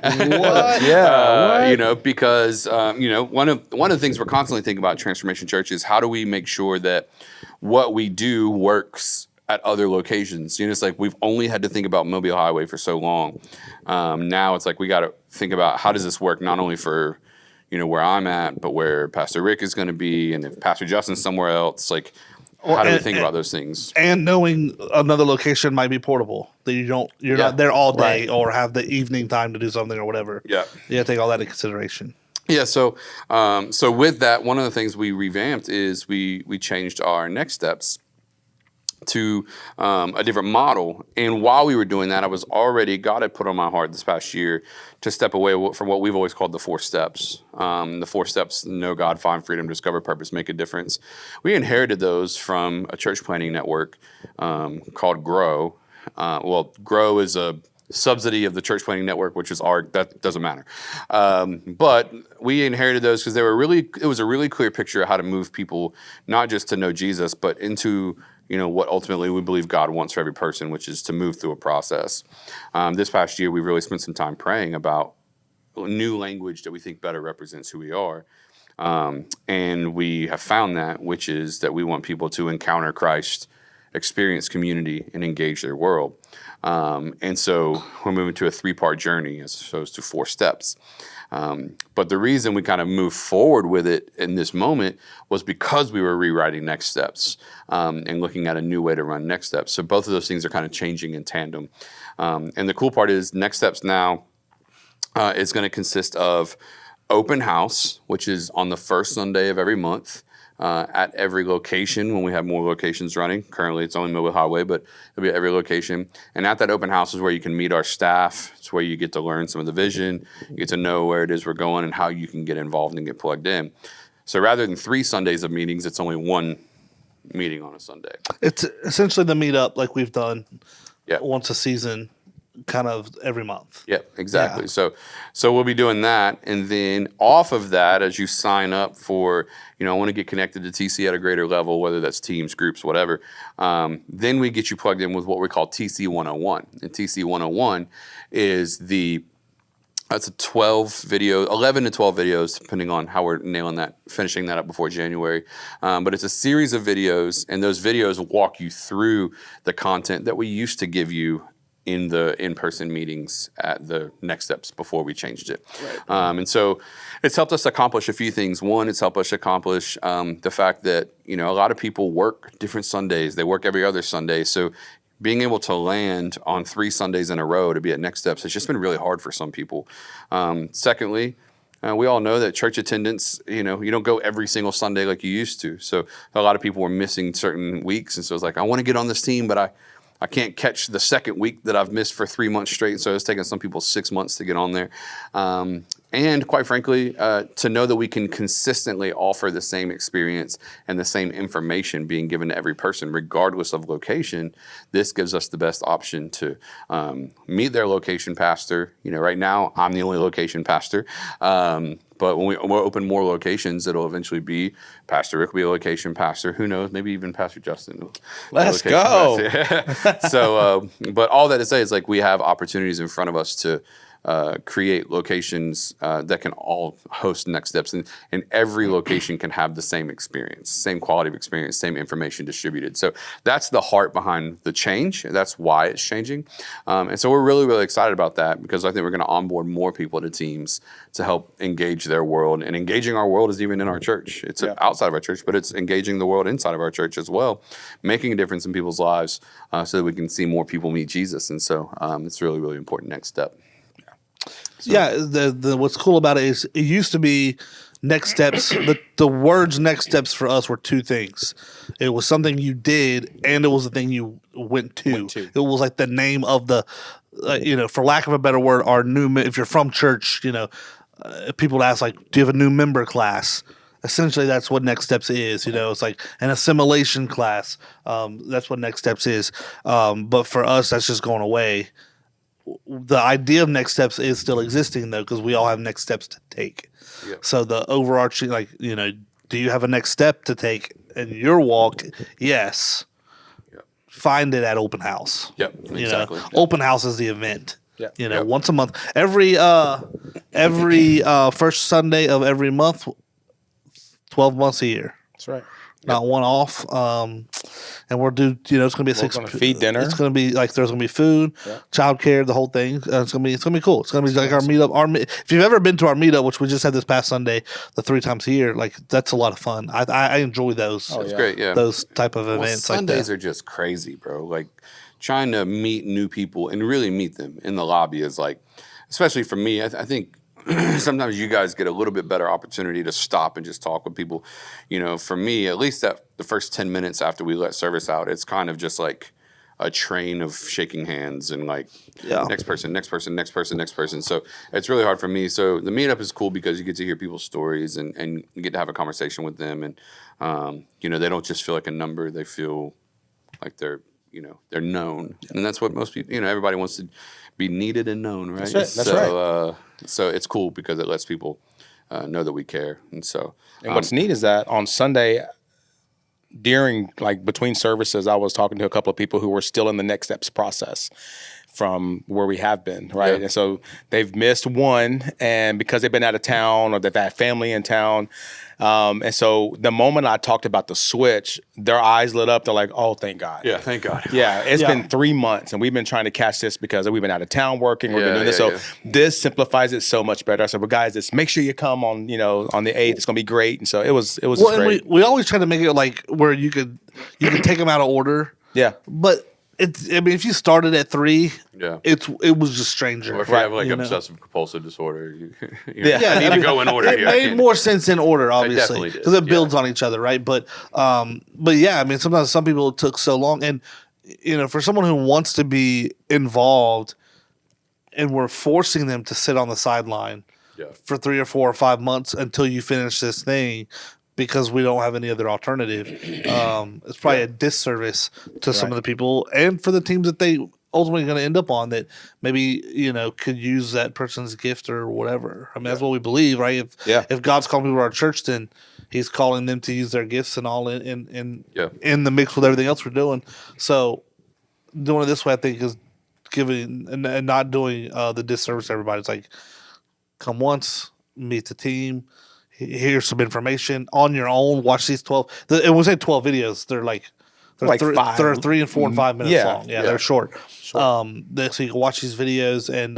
What? You know, because you know, one of the things we're constantly thinking about at Transformation Church is how do we make sure that what we do works at other locations. You know, it's like we've only had to think about Mobile Highway for so long. Now it's like we got to think about how does this work not only for, you know, where I'm at, but where Pastor Ric is going to be, and if Pastor Justin's somewhere else, like. How do we think about those things? And knowing another location might be portable, that you're not there all day or have the evening time to do something or whatever. Yeah, you got to take all that into consideration. Yeah, so with that, one of the things we revamped is we changed our next steps to a different model. And while we were doing that, God had put on my heart this past year to step away from what we've always called the 4 steps. The 4 steps: know God, find freedom, discover purpose, make a difference. We inherited those from a church planning network called Grow. Grow is a subsidy of the church planning network, which is that doesn't matter. But we inherited those because it was a really clear picture of how to move people, not just to know Jesus, but into, you know, what ultimately we believe God wants for every person, which is to move through a process. This past year, we really spent some time praying about new language that we think better represents who we are. And we have found that, which is that we want people to encounter Christ, experience community, and engage their world. And so we're moving to a 3-part journey as opposed to 4 steps. But the reason we kind of moved forward with it in this moment was because we were rewriting next steps and looking at a new way to run next steps. So both of those things are kind of changing in tandem. And the cool part is next steps now is going to consist of open house, which is on the first Sunday of every month. At every location when we have more locations running. Currently, it's only Mobile Highway, but it'll be at every location. And at that open house is where you can meet our staff. It's where you get to learn some of the vision. You get to know where it is we're going and how you can get involved and get plugged in. So rather than 3 Sundays of meetings, it's only 1 meeting on a Sunday. It's essentially the meetup like we've done once a season, kind of every month. Yeah, exactly. So we'll be doing that. And then off of that, as you sign up for, you know, I want to get connected to TC at a greater level, whether that's teams, groups, whatever, then we get you plugged in with what we call TC 101. And TC 101 is that's a 11 to 12 videos, depending on how we're nailing that, finishing that up before January. But it's a series of videos, and those videos walk you through the content that we used to give you in the in-person meetings at the next steps before we changed it. Right. And so it's helped us accomplish a few things. One, it's helped us accomplish the fact that, you know, a lot of people work different Sundays. They work every other Sunday. So being able to land on 3 Sundays in a row to be at next steps has just been really hard for some people. Secondly, we all know that church attendance, you know, you don't go every single Sunday like you used to. So a lot of people were missing certain weeks. And so it's like, I want to get on this team, but I can't catch the second week that I've missed for 3 months straight. So it's taken some people 6 months to get on there. And quite frankly, to know that we can consistently offer the same experience and the same information being given to every person, regardless of location, this gives us the best option to meet their location pastor. You know, right now, I'm the only location pastor. But when we'll open more locations, it'll eventually be Pastor Ric will be a location pastor. Who knows? Maybe even Pastor Justin. Let's go. So, but all that to say is, like, we have opportunities in front of us to create locations that can all host next steps, and every location can have the same experience, same quality of experience, same information distributed. So that's the heart behind the change. That's why it's changing. And so we're really, really excited about that, because I think we're going to onboard more people to teams to help engage their world. And engaging our world is even in our church. It's outside of our church, but it's engaging the world inside of our church as well, making a difference in people's lives so that we can see more people meet Jesus. And so it's a really, really important next step. So. Yeah, the what's cool about it is it used to be next steps. The words next steps for us were two things. It was something you did, and it was the thing you went to. It was like the name of the, for lack of a better word, our new. If you're from church, people ask like, "Do you have a new member class?" Essentially, that's what Next Steps is. It's like an assimilation class. That's what Next Steps is. But for us, that's just going away. The idea of Next Steps is still existing, though, because we all have next steps to take. Yeah. So the overarching, do you have a next step to take in your walk? Yes. Yep. Find it at open house. Yep, exactly. Open house is the event. Yeah. Once a month. Every first Sunday of every month, 12 months a year. That's right. Not one off. And we'll do, it's going to be We're gonna feed dinner. It's going to be like, there's going to be food, childcare, the whole thing. It's going to be cool. It's going to be like our meetup. If you've ever been to our meetup, which we just had this past Sunday, the 3 times a year, like that's a lot of fun. I enjoy those. It's great. Yeah. Those type of events. Sundays are just crazy, bro. Like trying to meet new people and really meet them in the lobby is like, especially for me, I think sometimes you guys get a little bit better opportunity to stop and just talk with people. For me, at least that the first 10 minutes after we let service out, it's kind of just like a train of shaking hands and like next person. So it's really hard for me. So the meetup is cool because you get to hear people's stories and you get to have a conversation with them. And, they don't just feel like a number. They feel like they're known. And that's what most people, everybody wants to be needed and known, right? That's right. So it's cool because it lets people know that we care. And so, what's neat is that on Sunday, between services, I was talking to a couple of people who were still in the next steps process from where we have been, right? Yeah. And so they've missed one, and because they've been out of town or they've had family in town. And so the moment I talked about the switch, their eyes lit up. They're like, "Oh, thank God." Yeah, thank God. Yeah, it's been 3 months, and we've been trying to catch this because we've been out of town working. We've been doing this. So this simplifies it so much better. I said, "Well, guys, just make sure you come on, on the 8th. It's going to be great." And so it was just great. And we always try to make it like where you could take them out of order. Yeah. But if you started at 3, it was just stranger. Or if you have like obsessive compulsive disorder, you need to go in order. It made more sense in order, obviously, because it builds on each other, right? But yeah, sometimes some people it took so long, and for someone who wants to be involved, and we're forcing them to sit on the sideline for 3 or 4 or 5 months until you finish this thing. Because we don't have any other alternative, it's probably a disservice to some of the people and for the teams that they ultimately going to end up on that maybe could use that person's gift or whatever. That's what we believe, right? If God's calling people to our church, then He's calling them to use their gifts and all in the mix with everything else we're doing. So doing it this way, I think, is giving and not doing the disservice to everybody. It's like come once, meet the team. Here's some information on your own. Watch these 12. It was 12 videos. They're they're 3 and 4 and 5 minutes long. They're short. So you can watch these videos and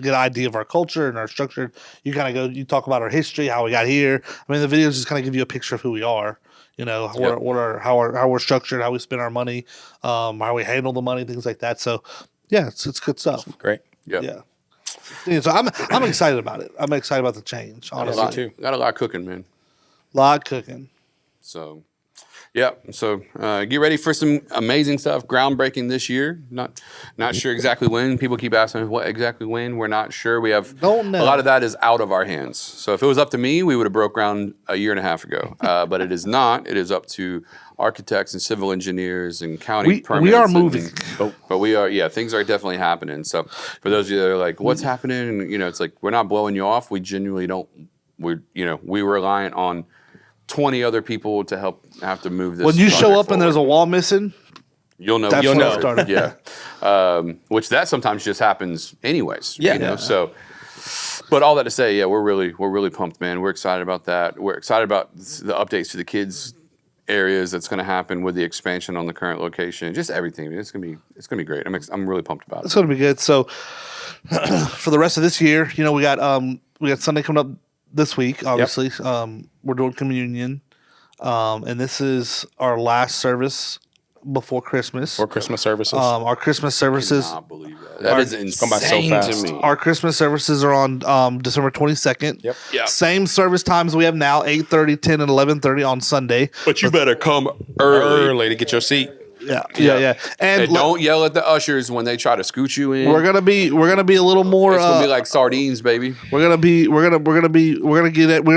get an idea of our culture and our structure. You kind of you talk about our history, how we got here. The videos just kind of give you a picture of who we are. How we're structured, how we spend our money, how we handle the money, things like that. So it's good stuff. Great. Yeah. So I'm excited about it. I'm excited about the change. Honestly, got a lot cooking, man. Lot cooking. So, So get ready for some amazing stuff, groundbreaking this year. Not sure exactly when. People keep asking what exactly when. We're not sure. We have a lot of that is out of our hands. So if it was up to me, we would have broke ground a year and a half ago. But it is not. It is up to architects and civil engineers and county permits. We are moving. But we are, things are definitely happening. So for those of you that are like, what's happening? And, it's like, we're not blowing you off. We genuinely don't, we were reliant on 20 other people to have to move this. When you show up forward. And there's a wall missing, you'll know. That's when it started. Which that sometimes just happens anyways. So, but all that to say, we're really pumped, man. We're excited about that. We're excited about the updates to the kids' areas that's going to happen with the expansion on the current location. Just everything. It's gonna be great. I'm really pumped about it. It's gonna be good. So for the rest of this year, we got Sunday coming up this week. Obviously, we're doing communion, and this is our last service before Christmas. For Christmas services. Our Christmas services. I cannot believe that. That is going by so insane fast. to me. Our Christmas services are on December 22nd. Yep. Yeah. Same service times we have now, 8:30, 10, and 11:30 on Sunday. But you better come early. to get your seat. Yeah. And don't yell at the ushers when they try to scoot you in. we're gonna be a little more. It's gonna be like sardines, baby. we're gonna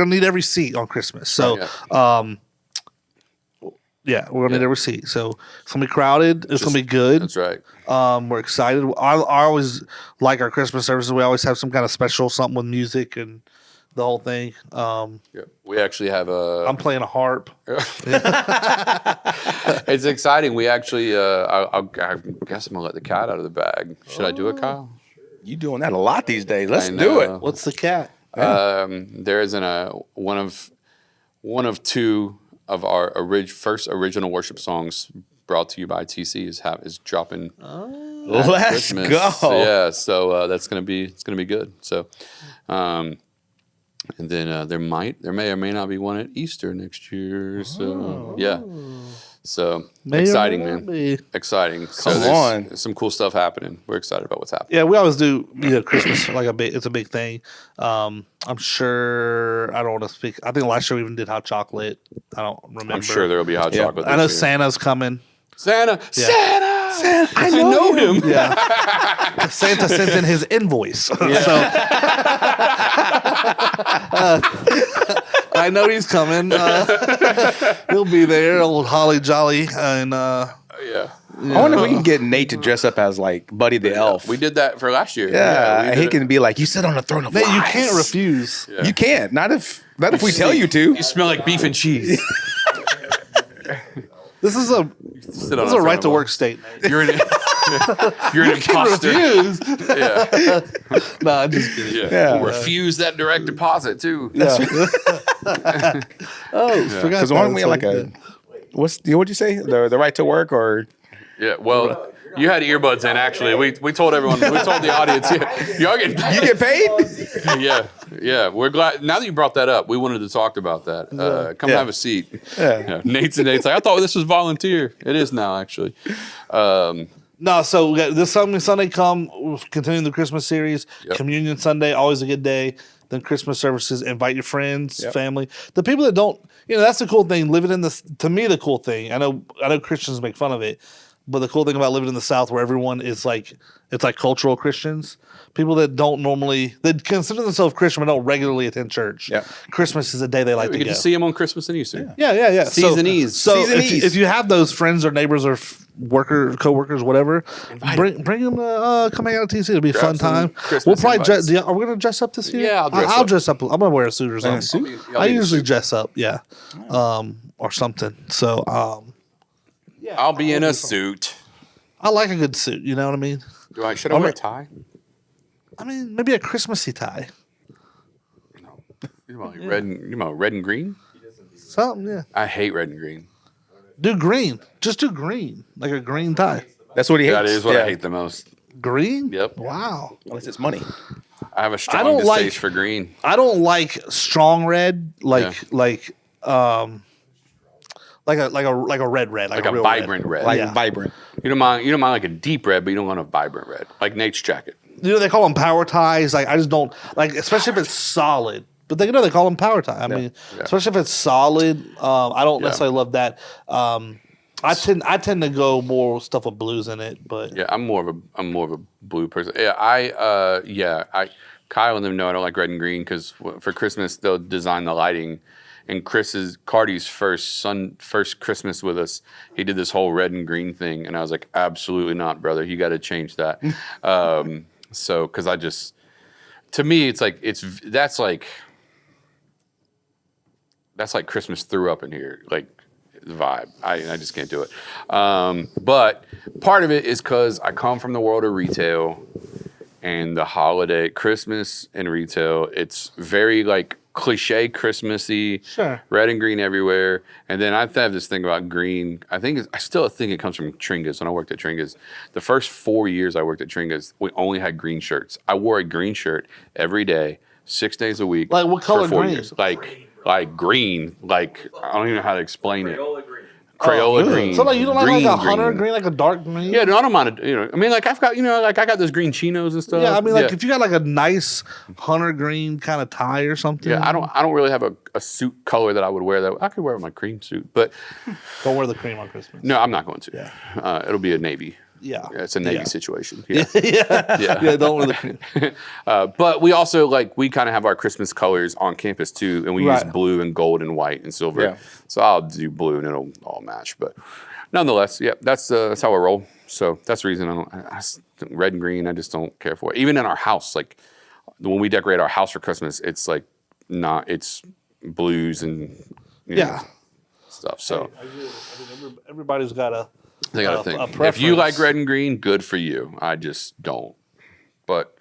need every seat on Christmas. So, we're gonna need every seat. So it's gonna be crowded. It's gonna be good. That's right. We're excited. I always like our Christmas services. We always have some kind of special something with music and the whole thing. Yeah. We actually have a. I'm playing a harp. It's exciting. We actually. I guess I'm gonna let the cat out of the bag. Should I do it, Kyle? You doing that a lot these days. Let's I do know. it. What's the cat? There isn't one of two of our first original worship songs brought to you by TC is dropping. Let's Christmas. go. Yeah, so it's gonna be good. So, and then there may or may not be one at Easter next year. So yeah, so exciting, man. Exciting. So there's some cool stuff happening. We're excited about what's happening. Yeah, we always do. Christmas it's a big thing. I'm sure. I don't want to speak. I think last year we even did hot chocolate. I don't remember. I'm sure there will be hot chocolate. I know this year. Santa's coming. Santa. I know him. Yeah. Santa sent in his invoice. So I know he's coming. He'll be there, old Holly Jolly. And Yeah. I wonder if we can get Nate to dress up as like Buddy the Elf. We did that for last year. Yeah, we he did can be like, you sit on the throne of Nate, you lies. can't refuse. Yeah. You can't. Not if we tell you to. You smell like beef and cheese. This is a right to work state, Nate. You're an imposter. Refuse. Yeah. No, I'm just kidding. Yeah. Refuse that direct deposit too. Forgot Because why don't we have like a what'd you say? The right to work or Yeah. Well, you had earbuds in. Actually, we told everyone. We told the audience. Y'all you get paid? Yeah. We're glad now that you brought that up. We wanted to talk about that. Come have a seat. Yeah. Nate's like, I thought this was volunteer. It is now, actually. No, so we got this Sunday come, we're continuing the Christmas series. Yep. Communion Sunday, always a good day. Then Christmas services, invite your friends, Yep. family. The people that don't, that's the cool thing. Living in this, to me, the cool thing. I know Christians make fun of it, but the cool thing about living in the South, where everyone is like, it's like cultural Christians. People that don't normally, they consider themselves Christian but don't regularly attend church. Yep. Christmas is a day they like We to get go. to see him on Christmas and Easter. Yeah. Seasonese. So Seasonese. if you have those friends or neighbors or co-workers, whatever, bring them to come hang out at TC. It'll be a Grab fun some time. Christmas We'll probably invites. are we gonna dress up this year? Yeah, I'll I'll dress up. dress up. I'm gonna wear a suit or something. suit? I usually dress up, or something. So I'll be in a suit. I like a good suit. You know what I mean? Should I wear a tie? I mean, maybe a Christmassy tie. No. You know, red and green? Something, yeah. I hate red and green. Do green. Just do green, like a green tie. That's what he hates. That is what I hate the most. Green? Yep. Wow. Unless it's money. I have a strong don't distaste like- for green. I don't like strong red, like a red, Like a real vibrant red. Like Yeah. vibrant. You don't mind like a deep red, but you don't want a vibrant red. Like Nate's jacket. They call them power ties. Like I just don't like, especially if it's solid. But they call them power tie. I mean, especially if it's solid. I don't necessarily love that. I tend to go more stuff with blues in it. But Yeah, I'm more of a blue person. Yeah, Kyle and them know I don't like red and green because for Christmas they'll design the lighting. And Cardi's first Christmas with us, he did this whole red and green thing, and I was like, absolutely not, brother. You got to change that. So, because to me, it's like that's like Christmas threw up in here, like the vibe. I just can't do it. But part of it is because I come from the world of retail, and the holiday, Christmas and retail, it's very like cliche Christmassy, Sure. red and green everywhere. And then I have this thing about green. I still think it comes from Tringas. When I worked at Tringas, the first 4 years I worked at Tringas, we only had green shirts. I wore a green shirt every day, 6 days a week. Like what color for 4 green? years. Like green. Like I don't even know how to explain it. Crayola green. So like you don't green, like a hunter green, like a dark green? Yeah, no, I don't mind it. I mean, like I've got, like I got those green chinos and stuff. Yeah, I mean, like if you got like a nice hunter green kind of tie or something. Yeah, I don't really have a suit color that I would wear. That I could wear my cream suit, but don't wear the cream on Christmas. No, I'm not going to. Yeah. It'll be a navy. Yeah, it's a navy situation. Yeah, yeah. Don't wear the cream. But we also we kind of have our Christmas colors on campus too, and we use blue and gold and white and silver. Yeah. So I'll do blue and it'll all match. But nonetheless, that's how I roll. So that's the reason I red and green. I just don't care for it. Even in our house, like when we decorate our house for Christmas, it's like it's blues and stuff. So I mean, everybody's got a. They got to think. If you like red and green, good for you. I just don't. But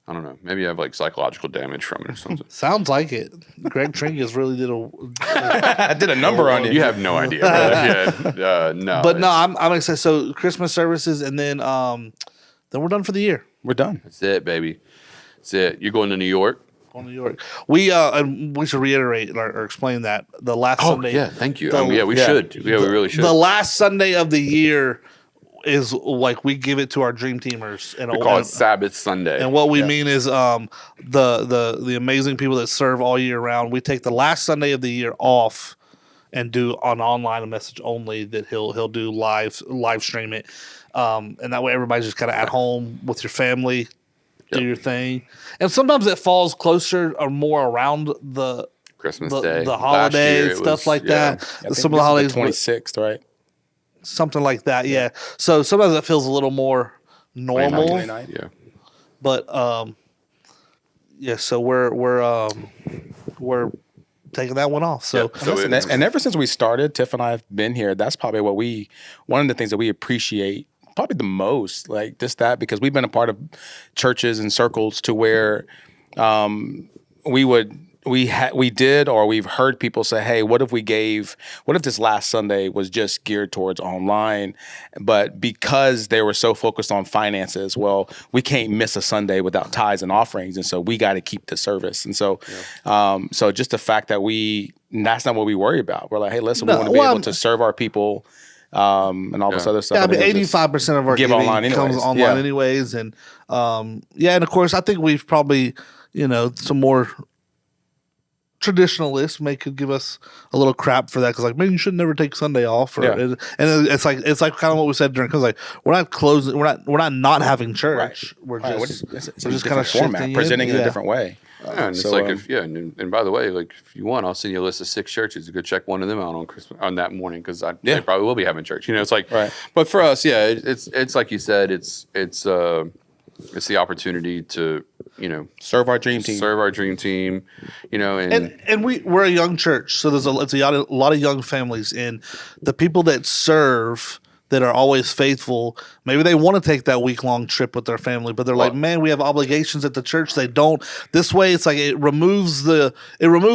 I don't know. Maybe I have like psychological damage from it or something. Sounds like it. Greg Trinkus really did did a number on you. You have no idea. No. But no, I'm excited. So Christmas services, and then we're done for the year. We're done. That's it, baby. That's it. You're going to New York. On New York, and we should reiterate or explain that the last Sunday. Yeah, thank you. We should. Yeah, we really should. The last Sunday of the year is like we give it to our dream teamers, and we call it Sabbath Sunday. And what we mean is the amazing people that serve all year round. We take the last Sunday of the year off and do an online message only that he'll do live stream it, and that way everybody's just kind of at home with your family. Do your thing, and sometimes it falls closer or more around the Christmas Day, the holiday stuff like that. Some of the holidays, 26th, right? Something like that, yeah. So sometimes it feels a little more normal. 29. Yeah, but so we're taking that one off. So, and ever since we started, Tiff and I have been here. That's probably one of the things that we appreciate. Probably the most, like just that, because we've been a part of churches and circles to where we did, or we've heard people say, hey, what if this last Sunday was just geared towards online? But because they were so focused on finances, well, we can't miss a Sunday without tithes and offerings. And so we got to keep the service. And so, so just the fact that that's not what we worry about. We're like, hey, listen, we want to be able to serve our people. And all this other stuff. Yeah, I mean, 85% of our giving comes online anyways. And and of course, I think we've probably, some more traditionalists could give us a little crap for that, because like, man, you should never take Sunday off. And it's like kind of what we said during, because like we're not closing, we're not having church. We're just kind of format, presenting in a different way. Yeah, and so, it's like and by the way, like if you want, I'll send you a list of 6 churches. You go check one of them out on Christmas on that morning, because they probably will be having church. It's like, but for us, it's like you said, it's the opportunity to serve our dream team, and we're a young church, so there's a lot of young families, and the people that serve that are always faithful, maybe they want to take that week-long trip with their family, but they're like, man, we have obligations at the church. They don't. This way, it's like it removes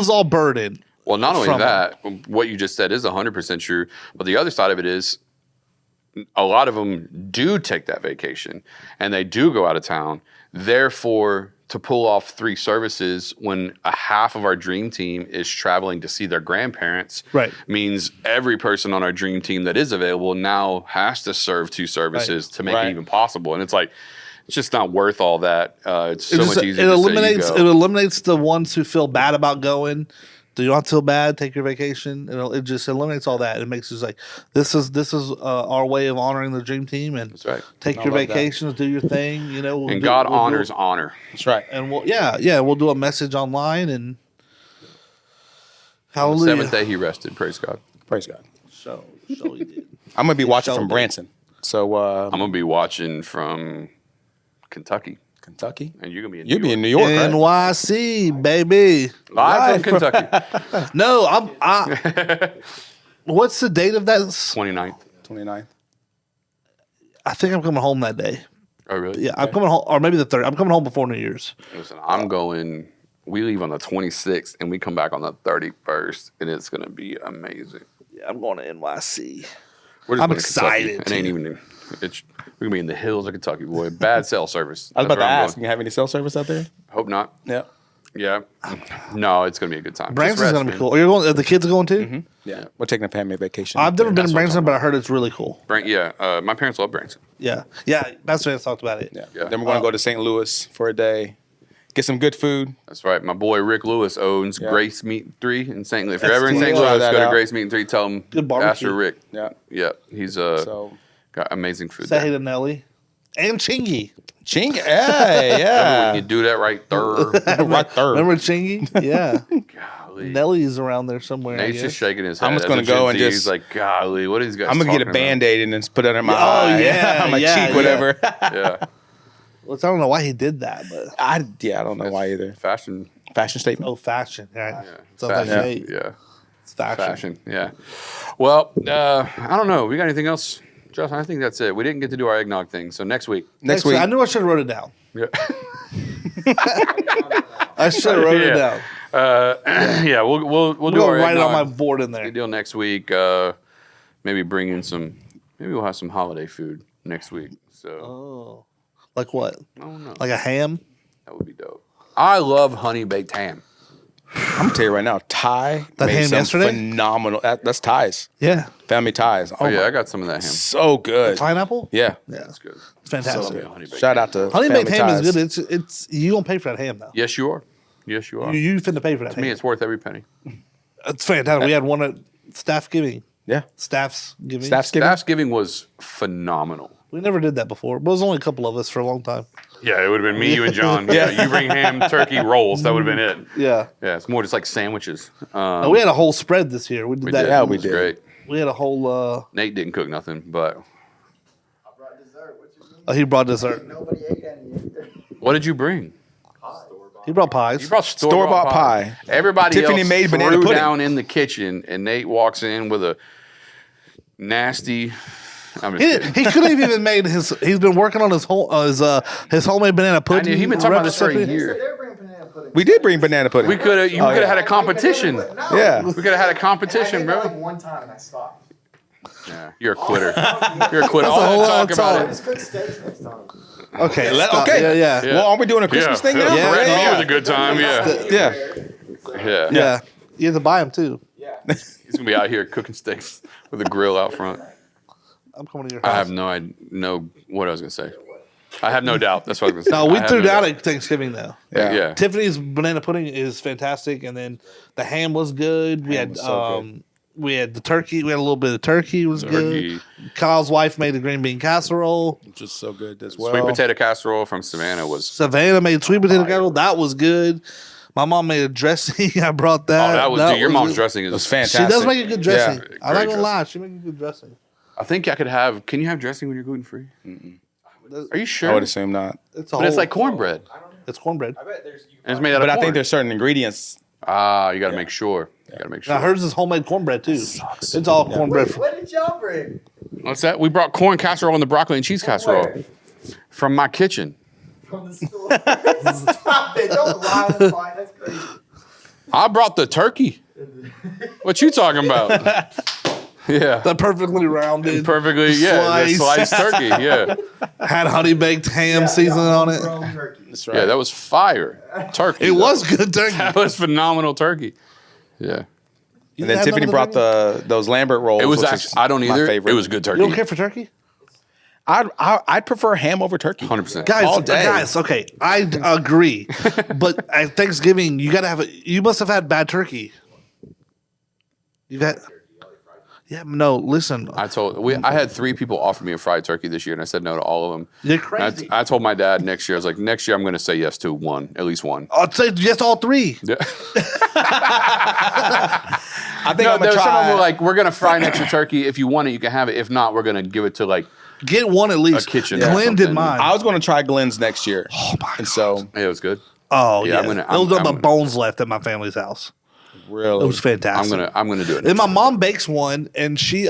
all burden. Well, not only that, what you just said is 100% true, but the other side of it is a lot of them do take that vacation, and they do go out of town. Therefore, to pull off 3 services when a half of our dream team is traveling to see their grandparents means every person on our dream team that is available now has to serve 2 services to make it even possible. And it's like, it's just not worth all that. It's so much easier. It eliminates the ones who feel bad about going. Do you not feel bad? Take your vacation. It just eliminates all that. It makes it like, this is our way of honoring the dream team. And that's right. Take your vacations, do your thing. And God honors honor. That's right. And we'll do a message online, and hallelujah. On the 7th day he rested. Praise God. Praise God. So he did. I'm gonna be watching from Branson. So I'm gonna be watching from Kentucky. And you're going to be in New York. Right? NYC, baby. Live from Kentucky. No, what's the date of that? 29th. I think I'm coming home that day. Oh, really? Yeah, I'm coming home, or maybe the 3rd. I'm coming home before New Year's. Listen, we leave on the 26th, and we come back on the 31st, and it's going to be amazing. Yeah, I'm going to NYC. I'm excited. It ain't even... we're gonna be in the hills of Kentucky, boy. Bad cell service. I was about to ask, you have any cell service out there? Hope not. Yeah. No, it's gonna be a good time. Branson's gonna be cool. Are the kids going too? Mm-hmm. Yeah, we're taking a family vacation. I've never been That's in what I'm Branson, but I heard it's really cool. My parents love Branson. Yeah, Pastor Ric talked about it. Yeah. Yeah. Then we're going to go to St. Louis for a day, get some good food. That's right. My boy Rick Lewis owns Grace Meat 3 in St. Louis. If you're ever in cool. St. Try Louis, that go to out. Grace Meat 3. Tell him Good barbecue. Pastor Rick. Yeah. Yeah, he's So got amazing food. Say hey There. to Nelly and Chingy. Ching, hey, yeah. You do that right there. Right there. Remember Chingy? Yeah. Golly. Nelly's around there somewhere. Nate's I just guess. shaking his head. I'm just as gonna a go Gen and Z. just- He's like, golly, what are these guys I'm going to get a talking about? Band-Aid and then put it under my Oh, eye. yeah, my yeah, cheek, whatever. Yeah, Well, I don't know why he did that, but I don't know why either. fashion. Fashion statement. fashion. Right? Yeah, Something like fashion. that. Yeah, It's fashion. fashion. Yeah. Well, I don't know. We got anything else, Justin? I think that's it. We didn't get to do our eggnog thing, so next week. Next week. I knew I should have wrote it down. Yeah. I should have wrote it down. Yeah, we'll do We'll our write it on my eggnog. board in there. Good deal next week. Maybe bring in some. Maybe we'll have some holiday food next week. So Oh, like what? I don't know. Like a ham? That would be dope. I love honey baked ham. I'm going to tell you right now, Ty That made ham some yesterday? phenomenal. That's Ty's. Yeah. Family Ties. Oh yeah, I got some of that ham. So good. Pineapple? Yeah. Yeah. That's good. It's fantastic. Yeah, honey baked Shout ham. out to Honey baked Family ham Ties. is good. It's you don't pay for that ham though. Yes, you are. Yes, you are. You finna pay for that To me, ham. it's worth every penny. It's fantastic. We had one at Staff Giving. Yeah. Staff's Giving. Staff's giving. Thanksgiving was phenomenal. We never did that before. But it was only a couple of us for a long time. Yeah, it would have been me, you, and John. Yeah, you bring ham, turkey, rolls. That would have been it. Yeah. Yeah, it's more just like sandwiches. Oh, we had a whole spread this year. We did that. Yeah, It we was did. Great. We had a whole. Nate didn't cook nothing, but I brought dessert. What you mean? He brought dessert. Nobody ate any either. what did you bring? He brought pies. You brought Store-bought pie. Everybody Tiffany else made banana threw pudding. down in the kitchen, and Nate walks in with a nasty. I'm just kidding. He could have even made his. He's been working on his homemade banana I pudding. knew, he's been talking about this for a recipe. year. They're bringing banana pudding. We did bring banana pudding. We could have. You could have had a competition. No. Yeah. We could have had a I competition, made that bro. like one time and I stopped. Yeah, you're a quitter. You're a quitter. All a whole that lot talk of about talk. it. Just cook steaks next time. Okay. Okay. Yeah. Yeah. Well, aren't we doing a Christmas thing now? Yeah, Red yeah. meat was a good time. Yeah, Yeah. yeah. Yeah. You have to buy them too. Yeah. He's gonna be out here cooking steaks with a grill out front. I'm coming to your house. I have no what I was gonna say. I have no doubt. That's what I was gonna say. No, we I have threw no down doubt. at Thanksgiving though. Yeah. Tiffany's banana pudding is fantastic, and then the ham was good. We had was so good. we had the turkey. We had a little bit of turkey. It was Turkey. good. Kyle's wife made the green bean casserole. Just so good as well. Sweet potato casserole from Savannah was. Savannah made sweet potato casserole. That was good. My mom made a dressing. I brought that. Oh, that was. Dude, your mom's good. dressing It was is. fantastic. She does make a good dressing. Yeah. I'm not Great gonna lie. She makes a good dressing. I think I could have. Can you have dressing when you're gluten free? Are you sure? I would assume not. It's But it's like cornbread, It's cornbread. I bet there's. You and it's made out But of I corn. think there's certain ingredients. You got to make sure. You got to make sure. Now hers is homemade cornbread too. It's all cornbread. Wait, what did y'all bring? What's that? We brought corn casserole and the broccoli and cheese casserole Where? from my kitchen. From the store. Stop it! Don't lie on the fine. That's crazy. I brought the turkey. What you talking about? Yeah. The perfectly rounded, Perfectly, yeah. The sliced. sliced turkey, yeah. had honey baked ham seasoning on it. Grown turkey. That's right. Yeah, that was fire. Turkey. It was good turkey. That was phenomenal turkey. Yeah. And then Tiffany brought those Lambert rolls. It was which actually, is I don't my either. favorite. It was good turkey. You don't care for turkey, I'd prefer ham over turkey. 100%. guys? All day. Guys, okay, I agree. But at Thanksgiving, you gotta have you must have had bad turkey. You got. Yeah, no. Listen, I had 3 people offer me a fried turkey this year, and I said no to all of them. you're And crazy. I told my dad next year, I was like, next year I'm going to say yes to one, at least one. I'd say yes, all 3. Yeah. I think No, I'm gonna there's someone try. who like, we're going to fry an extra turkey. If you want it, you can have it. If not, we're going to give it to like, Get one at least. A kitchen or Glenn did something. mine. I was going to try Glenn's next year. Oh my And so, hey, it was good. Oh Yeah, yeah, I'm gonna- there was I'm no gonna- bones left at my family's house. really, It was fantastic. I'm gonna do it. And my mom bakes one, and she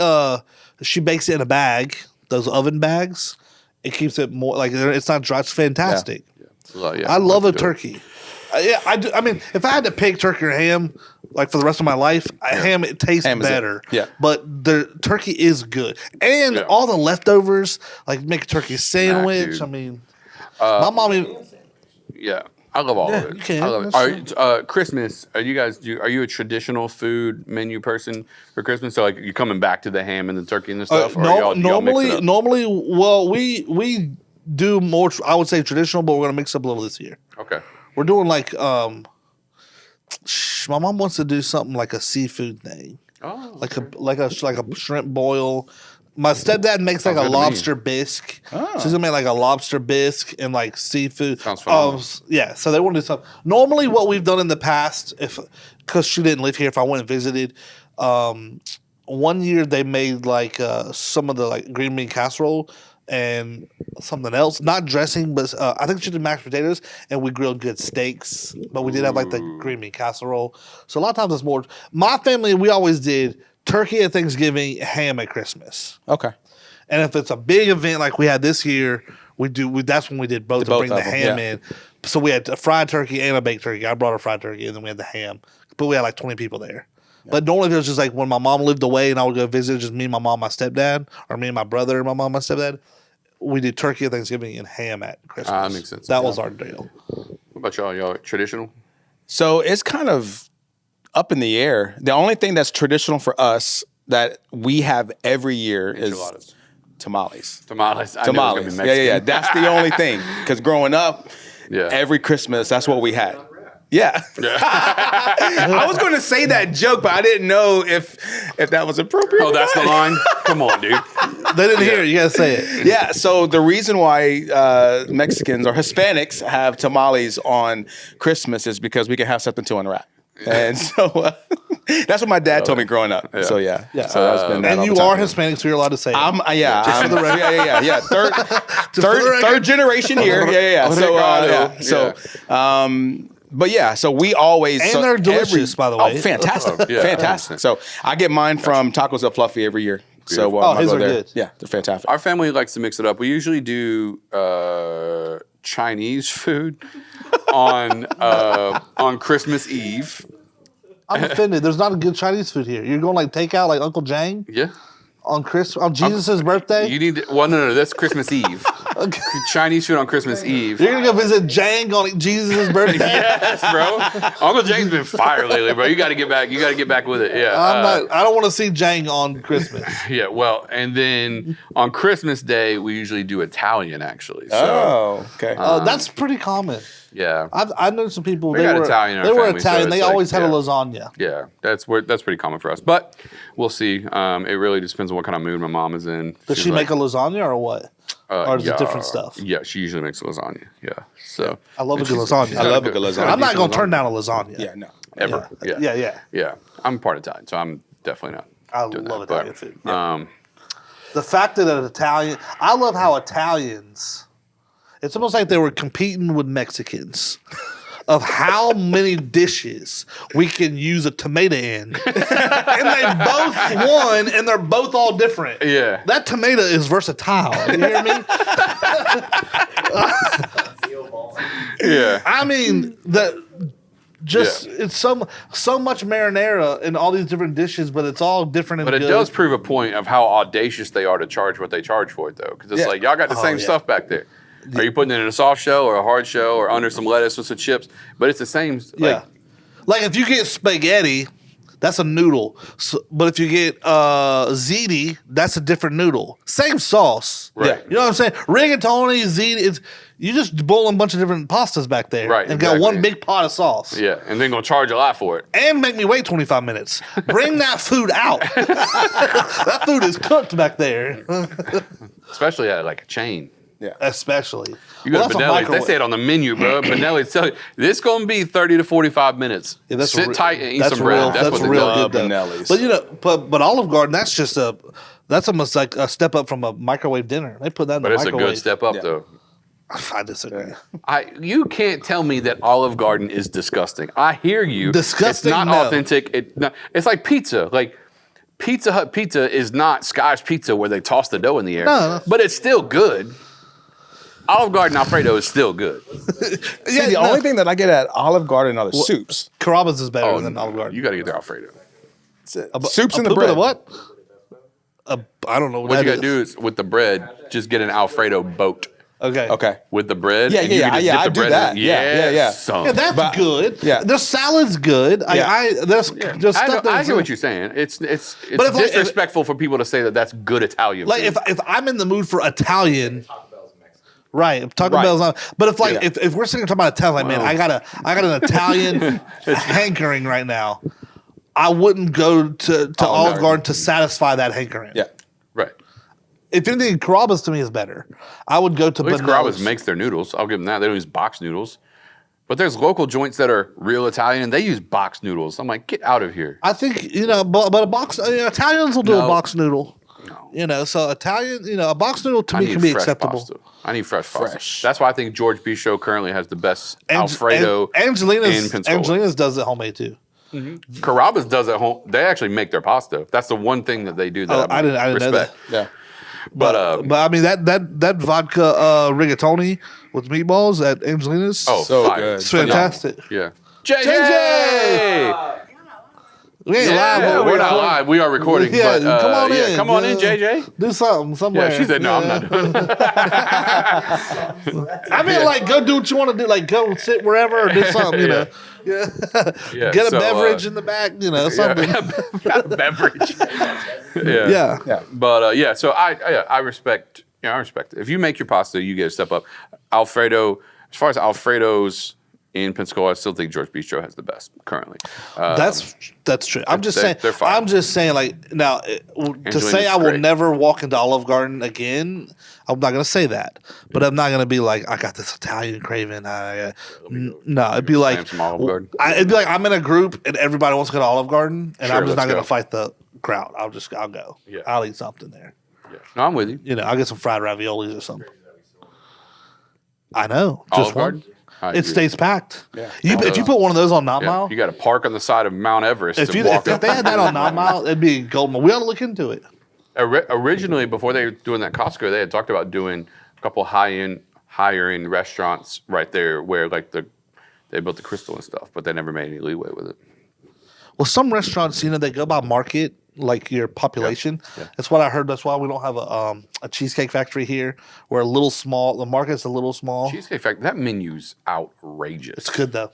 bakes it in a bag, those oven bags. It keeps it more like it's not dry. It's fantastic. Yeah, I love I'll a do it. turkey. Yeah, I do. I mean, if I had to pick turkey or ham, like for the rest of my life, ham it tastes Ham is it. better. Yeah. but the turkey is good, and Yeah. all the leftovers, like make a turkey sandwich. dude. I mean, my mom even. Yeah, I love all of it. you can. I love it. Christmas, are you a traditional food menu person for Christmas? So like you coming back to the ham and the turkey and the stuff? Or y'all mix it up? Normally, well, we do more. I would say traditional, but we're gonna mix up a little this year. Okay. We're doing like my mom wants to do something like a seafood thing, Oh, like a shrimp boil. My stepdad makes like Sounds a good to me. lobster bisque. So he's gonna make like a lobster bisque and like seafood. Sounds phenomenal. Yeah, so they want to do something. Normally, what we've done in the past, because she didn't live here, if I went and visited, one year they made like some of the like green bean casserole and something else, not dressing, but I think she did mashed potatoes, and we grilled good steaks. But we did have like the green bean casserole. So a lot of times it's more. My family, we always did turkey at Thanksgiving, ham at Christmas. Okay. And if it's a big event like we had this year, that's when we did both to both bring the of them, ham yeah. in. So we had a fried turkey and a baked turkey. I brought a fried turkey, and then we had the ham. But we had like 20 people there. Yeah. But normally it was just like when my mom lived away and I would go visit, just me, my mom, my stepdad, or me and my brother and my mom, my stepdad. We did turkey at Thanksgiving and ham at Christmas. That makes sense. That was our deal. What about y'all? Y'all traditional? So it's kind of up in the air. The only thing that's traditional for us that we have every year Enchiladas. is tamales. Tamales. I knew it was gonna be Tamales. Mexican. Yeah. That's the only thing. Because growing up, Yeah. every Christmas, that's what we had. Yeah. I was going to say that joke, but I didn't know if that was appropriate. Oh, that's the line? Come on, dude. They didn't hear it. You got to say it. Yeah, so the reason why Mexicans or Hispanics have tamales on Christmas is because we can have something to unwrap. And so that's what my dad told me growing up. Yeah. So yeah. Yeah. So that's been that And all you the time. are Hispanic, so you're allowed to say it. Yeah. Third generation here. Yeah. But yeah, so we always And they're delicious, by the way. Oh, fantastic, Yeah. fantastic. So I get mine from Tacos El Fluffy every year. So Oh, his I go are there. good. Yeah, they're fantastic. Our family likes to mix it up. We usually do Chinese food on Christmas Eve. I'm offended. There's not a good Chinese food here. You're going like takeout like Uncle Jang Yeah. on Jesus' birthday? You need to, well, no, that's Christmas Eve. Okay. Chinese food on Christmas Eve. You're going to go visit Jang on Jesus' birthday? Yes, bro. Uncle James been fire lately, bro. You got to get back. You got to get back with it. Yeah. I don't want to see Jang on Christmas. Yeah. Well, and then on Christmas Day we usually do Italian actually. So, Oh, okay. That's pretty common. yeah. I know some people. We got Italian in our They were family, so Italian. it's They like, always had a yeah. lasagna. Yeah, that's pretty common for us. But we'll see. It really just depends on what kind of mood my mom is in. Does she make a lasagna or what? Or is yeah, it different stuff? Yeah, she usually makes lasagna. Yeah. So I love a and good she's- lasagna. she's I got love a good lasagna. I'm not decent going to turn lasagna. down a lasagna. Yeah, no. Ever. Yeah. Yeah. Yeah. I'm part Italian, so I'm definitely not. I doing love that. Italian But, food. Yeah. The fact that an Italian, I love how Italians, it's almost like they were competing with Mexicans of how many dishes we can use a tomato in. And they both won, and they're both all different. Yeah. That tomato is versatile. You hear me? Yeah. I mean, it's so much marinara in all these different dishes, but it's all different and But it good. does prove a point of how audacious they are to charge what they charge for it, though. Because it's Yeah. like, y'all got the same yeah. stuff back there. Are you putting it in a soft shell or a hard shell or under some lettuce with some chips? But it's the same. Yeah. Like if you get spaghetti, that's a noodle. So, but if you get ziti, that's a different noodle. Same sauce. Right. You know what I'm saying? Rigatoni, ziti, you just boil a bunch of different pastas back there. Right, And got exactly. one big pot of sauce. Yeah. And then gonna charge a lot for it. And make me wait 25 minutes. Bring that food out. That food is cooked back there. Especially at like a chain. Especially. You go Well, to that's a Benelli's, they microwave. say it on the menu, bro. Benelli's tell you, this going to be 30 to 45 minutes. Yeah, that's Sit re- tight and eat that's some bread. real- That's that's what they real do. good. Benelli's. But you know, but Olive Garden, that's almost like a step up from a microwave dinner. They put that in But the it's a microwave. good step up, though. I disagree. You can't tell me that Olive Garden is disgusting. I hear you. Disgusting? It's not No. authentic. It's like pizza. Like Pizza Hut pizza is not Scotch pizza where they toss the dough in the air. No. But it's still good. Olive Garden Alfredo is still good. See, the only thing that I get at Olive Garden are the soups. Carrabba's is better Oh, than Olive Garden. you got to get the Alfredo. Soups and the poop bread. of what? I don't know What you got to do is with the bread, just get an Alfredo boat. Okay. Okay. with the bread. Yeah, and you yeah, can just yeah, dip I the do bread that. in. Yeah. Yes, son. Yeah, that's But- good. yeah. The salad's good. There's just I stuff that's get what you're saying. It's But if, like, disrespectful for people to say that that's good Italian like food. if I'm in the mood for Italian, Taco Bell's Mexican. right? If Taco Right. Bell's not. But if like Yeah. if we're sitting talking about Italian, like man, I got an Italian hankering right now. I wouldn't go to Olive no. Garden to satisfy that hankering. Yeah. right. If anything, Carrabba's to me is better. I would go to At least Bonello's. Carrabba's makes their noodles. I'll give them that. They don't use box noodles. But there's local joints that are real Italian and they use box noodles. I'm like, get out of here. I think but a box Italians will do No. a box noodle. No. So Italian, a box noodle to I me need can be fresh acceptable. pasta. I need fresh pasta. Fresh. That's why I think George Bistro currently has the best Alfredo Angelina's in Pensacola. Angelina's does it homemade too. Carrabba's does it home. They actually make their pasta. That's the one thing that they do that I didn't know respect. that. Yeah. But I mean that vodka rigatoni with meatballs at Angelina's. So fire. good. it's fantastic. Yeah. JJ! We ain't live. Yeah, but we're not recording. live. We are recording. Yeah, but, come on yeah, in. Come on in, JJ. Do something somewhere. Yeah, she said, no, I'm not doing it. I mean, like, go do what you want to do. Like, go sit wherever or do something, you know. Yeah. Yeah, Get a so, beverage in the back, something. Got a beverage. Yeah. Yeah. But so I respect. I respect it. If you make your pasta, you get a step up. Alfredo. As far as Alfredo's in Pensacola, I still think George Bistro has the best currently. That's true. I'm just saying. they're fine. I'm just saying. Like now, to Angelina's say I will great. never walk into Olive Garden again, I'm not gonna say that. But I'm not gonna be like I got this Italian craving. No, it'd be like Slam some Olive Garden. it'd be like I'm in a group and everybody wants to go to Olive Garden, and Sure, I'm just not let's gonna go. fight the crowd. I'll go. Yeah. I'll eat something there. Yeah. No, I'm with you. I'll get some fried raviolis or something. I know. Olive Just one. Garden. I It agree. stays packed. Yeah. If you put one of those on 9 Yeah, Mile, you got to park on the side of Mount Everest if to you walk if up. they had that on 9 Mile, it'd be golden. We ought to look into it. Originally, before they were doing that Costco, they had talked about doing a couple higher end restaurants right there where like they built the Crystal and stuff, but they never made any leeway with it. Well, some restaurants, they go by market, like your population. Yeah. That's what I heard. That's why we don't have a Cheesecake Factory here. We're a little small. The market's a little small. Cheesecake Factory, that menu's outrageous. It's good though.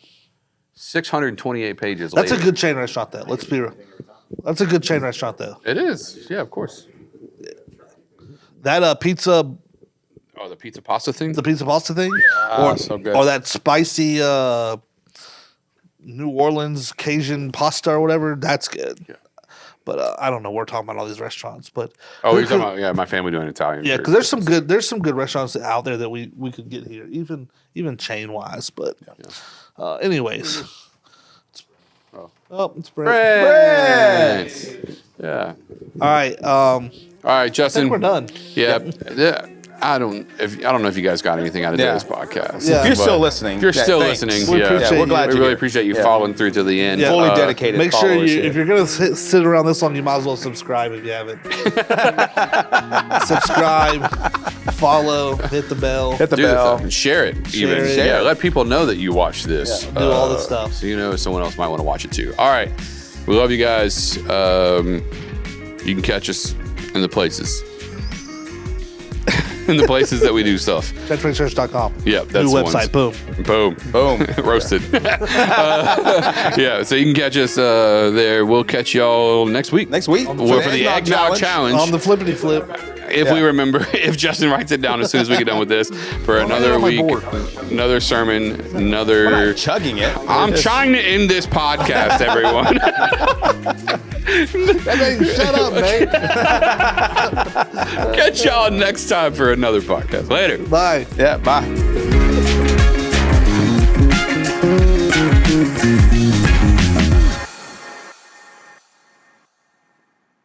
628 pages That's later. a good chain restaurant though. Let's be real. That's a good chain restaurant though. It is. Yeah, of course. That pizza, Oh, the pizza pasta thing? the pizza pasta thing, So good. or that spicy New Orleans Cajun pasta or whatever. That's good. Yeah. But I don't know. We're talking about all these restaurants, but Oh, you're talking about, my family doing Italian. yeah, food. because there's some good restaurants out there that we could get here, even chain wise. But anyways, it's bread. Brent. Yeah. All right, All right, I Justin. think we're done. Yeah. I don't know if you guys got anything out of Yeah. today's podcast. Yeah. If you're but still listening, If you're yeah, still thanks. listening, We yeah. appreciate we're glad we you're really here. appreciate you Yeah. following through to the end. Yeah. Fully Uh, dedicated. Make sure followers if here. you're gonna sit around this long, you might as well subscribe if you haven't. Subscribe, follow, hit the bell. Hit the Do the bell. thing. Share it. Share it. Yeah, let people know that you watch this. Yeah, do all the stuff. So someone else might want to watch it too. All right. We love you guys. You can catch us in the places. In the places that we do stuff. CheckFrankChurch.com. Yeah, that's New the website. ones. Boom. Boom. Boom. Roasted. Yeah, so you can catch us there. We'll catch y'all next week. Next week. For the Eggnog Challenge. On the flippity flip. If we remember, if Justin writes it down as soon as we get done with this, for another on my week, board. another sermon, We're another. not chugging it. I'm trying to end this podcast, everyone. Shut up, mate. Catch y'all next time for another podcast. Later. Bye. Yeah. Bye.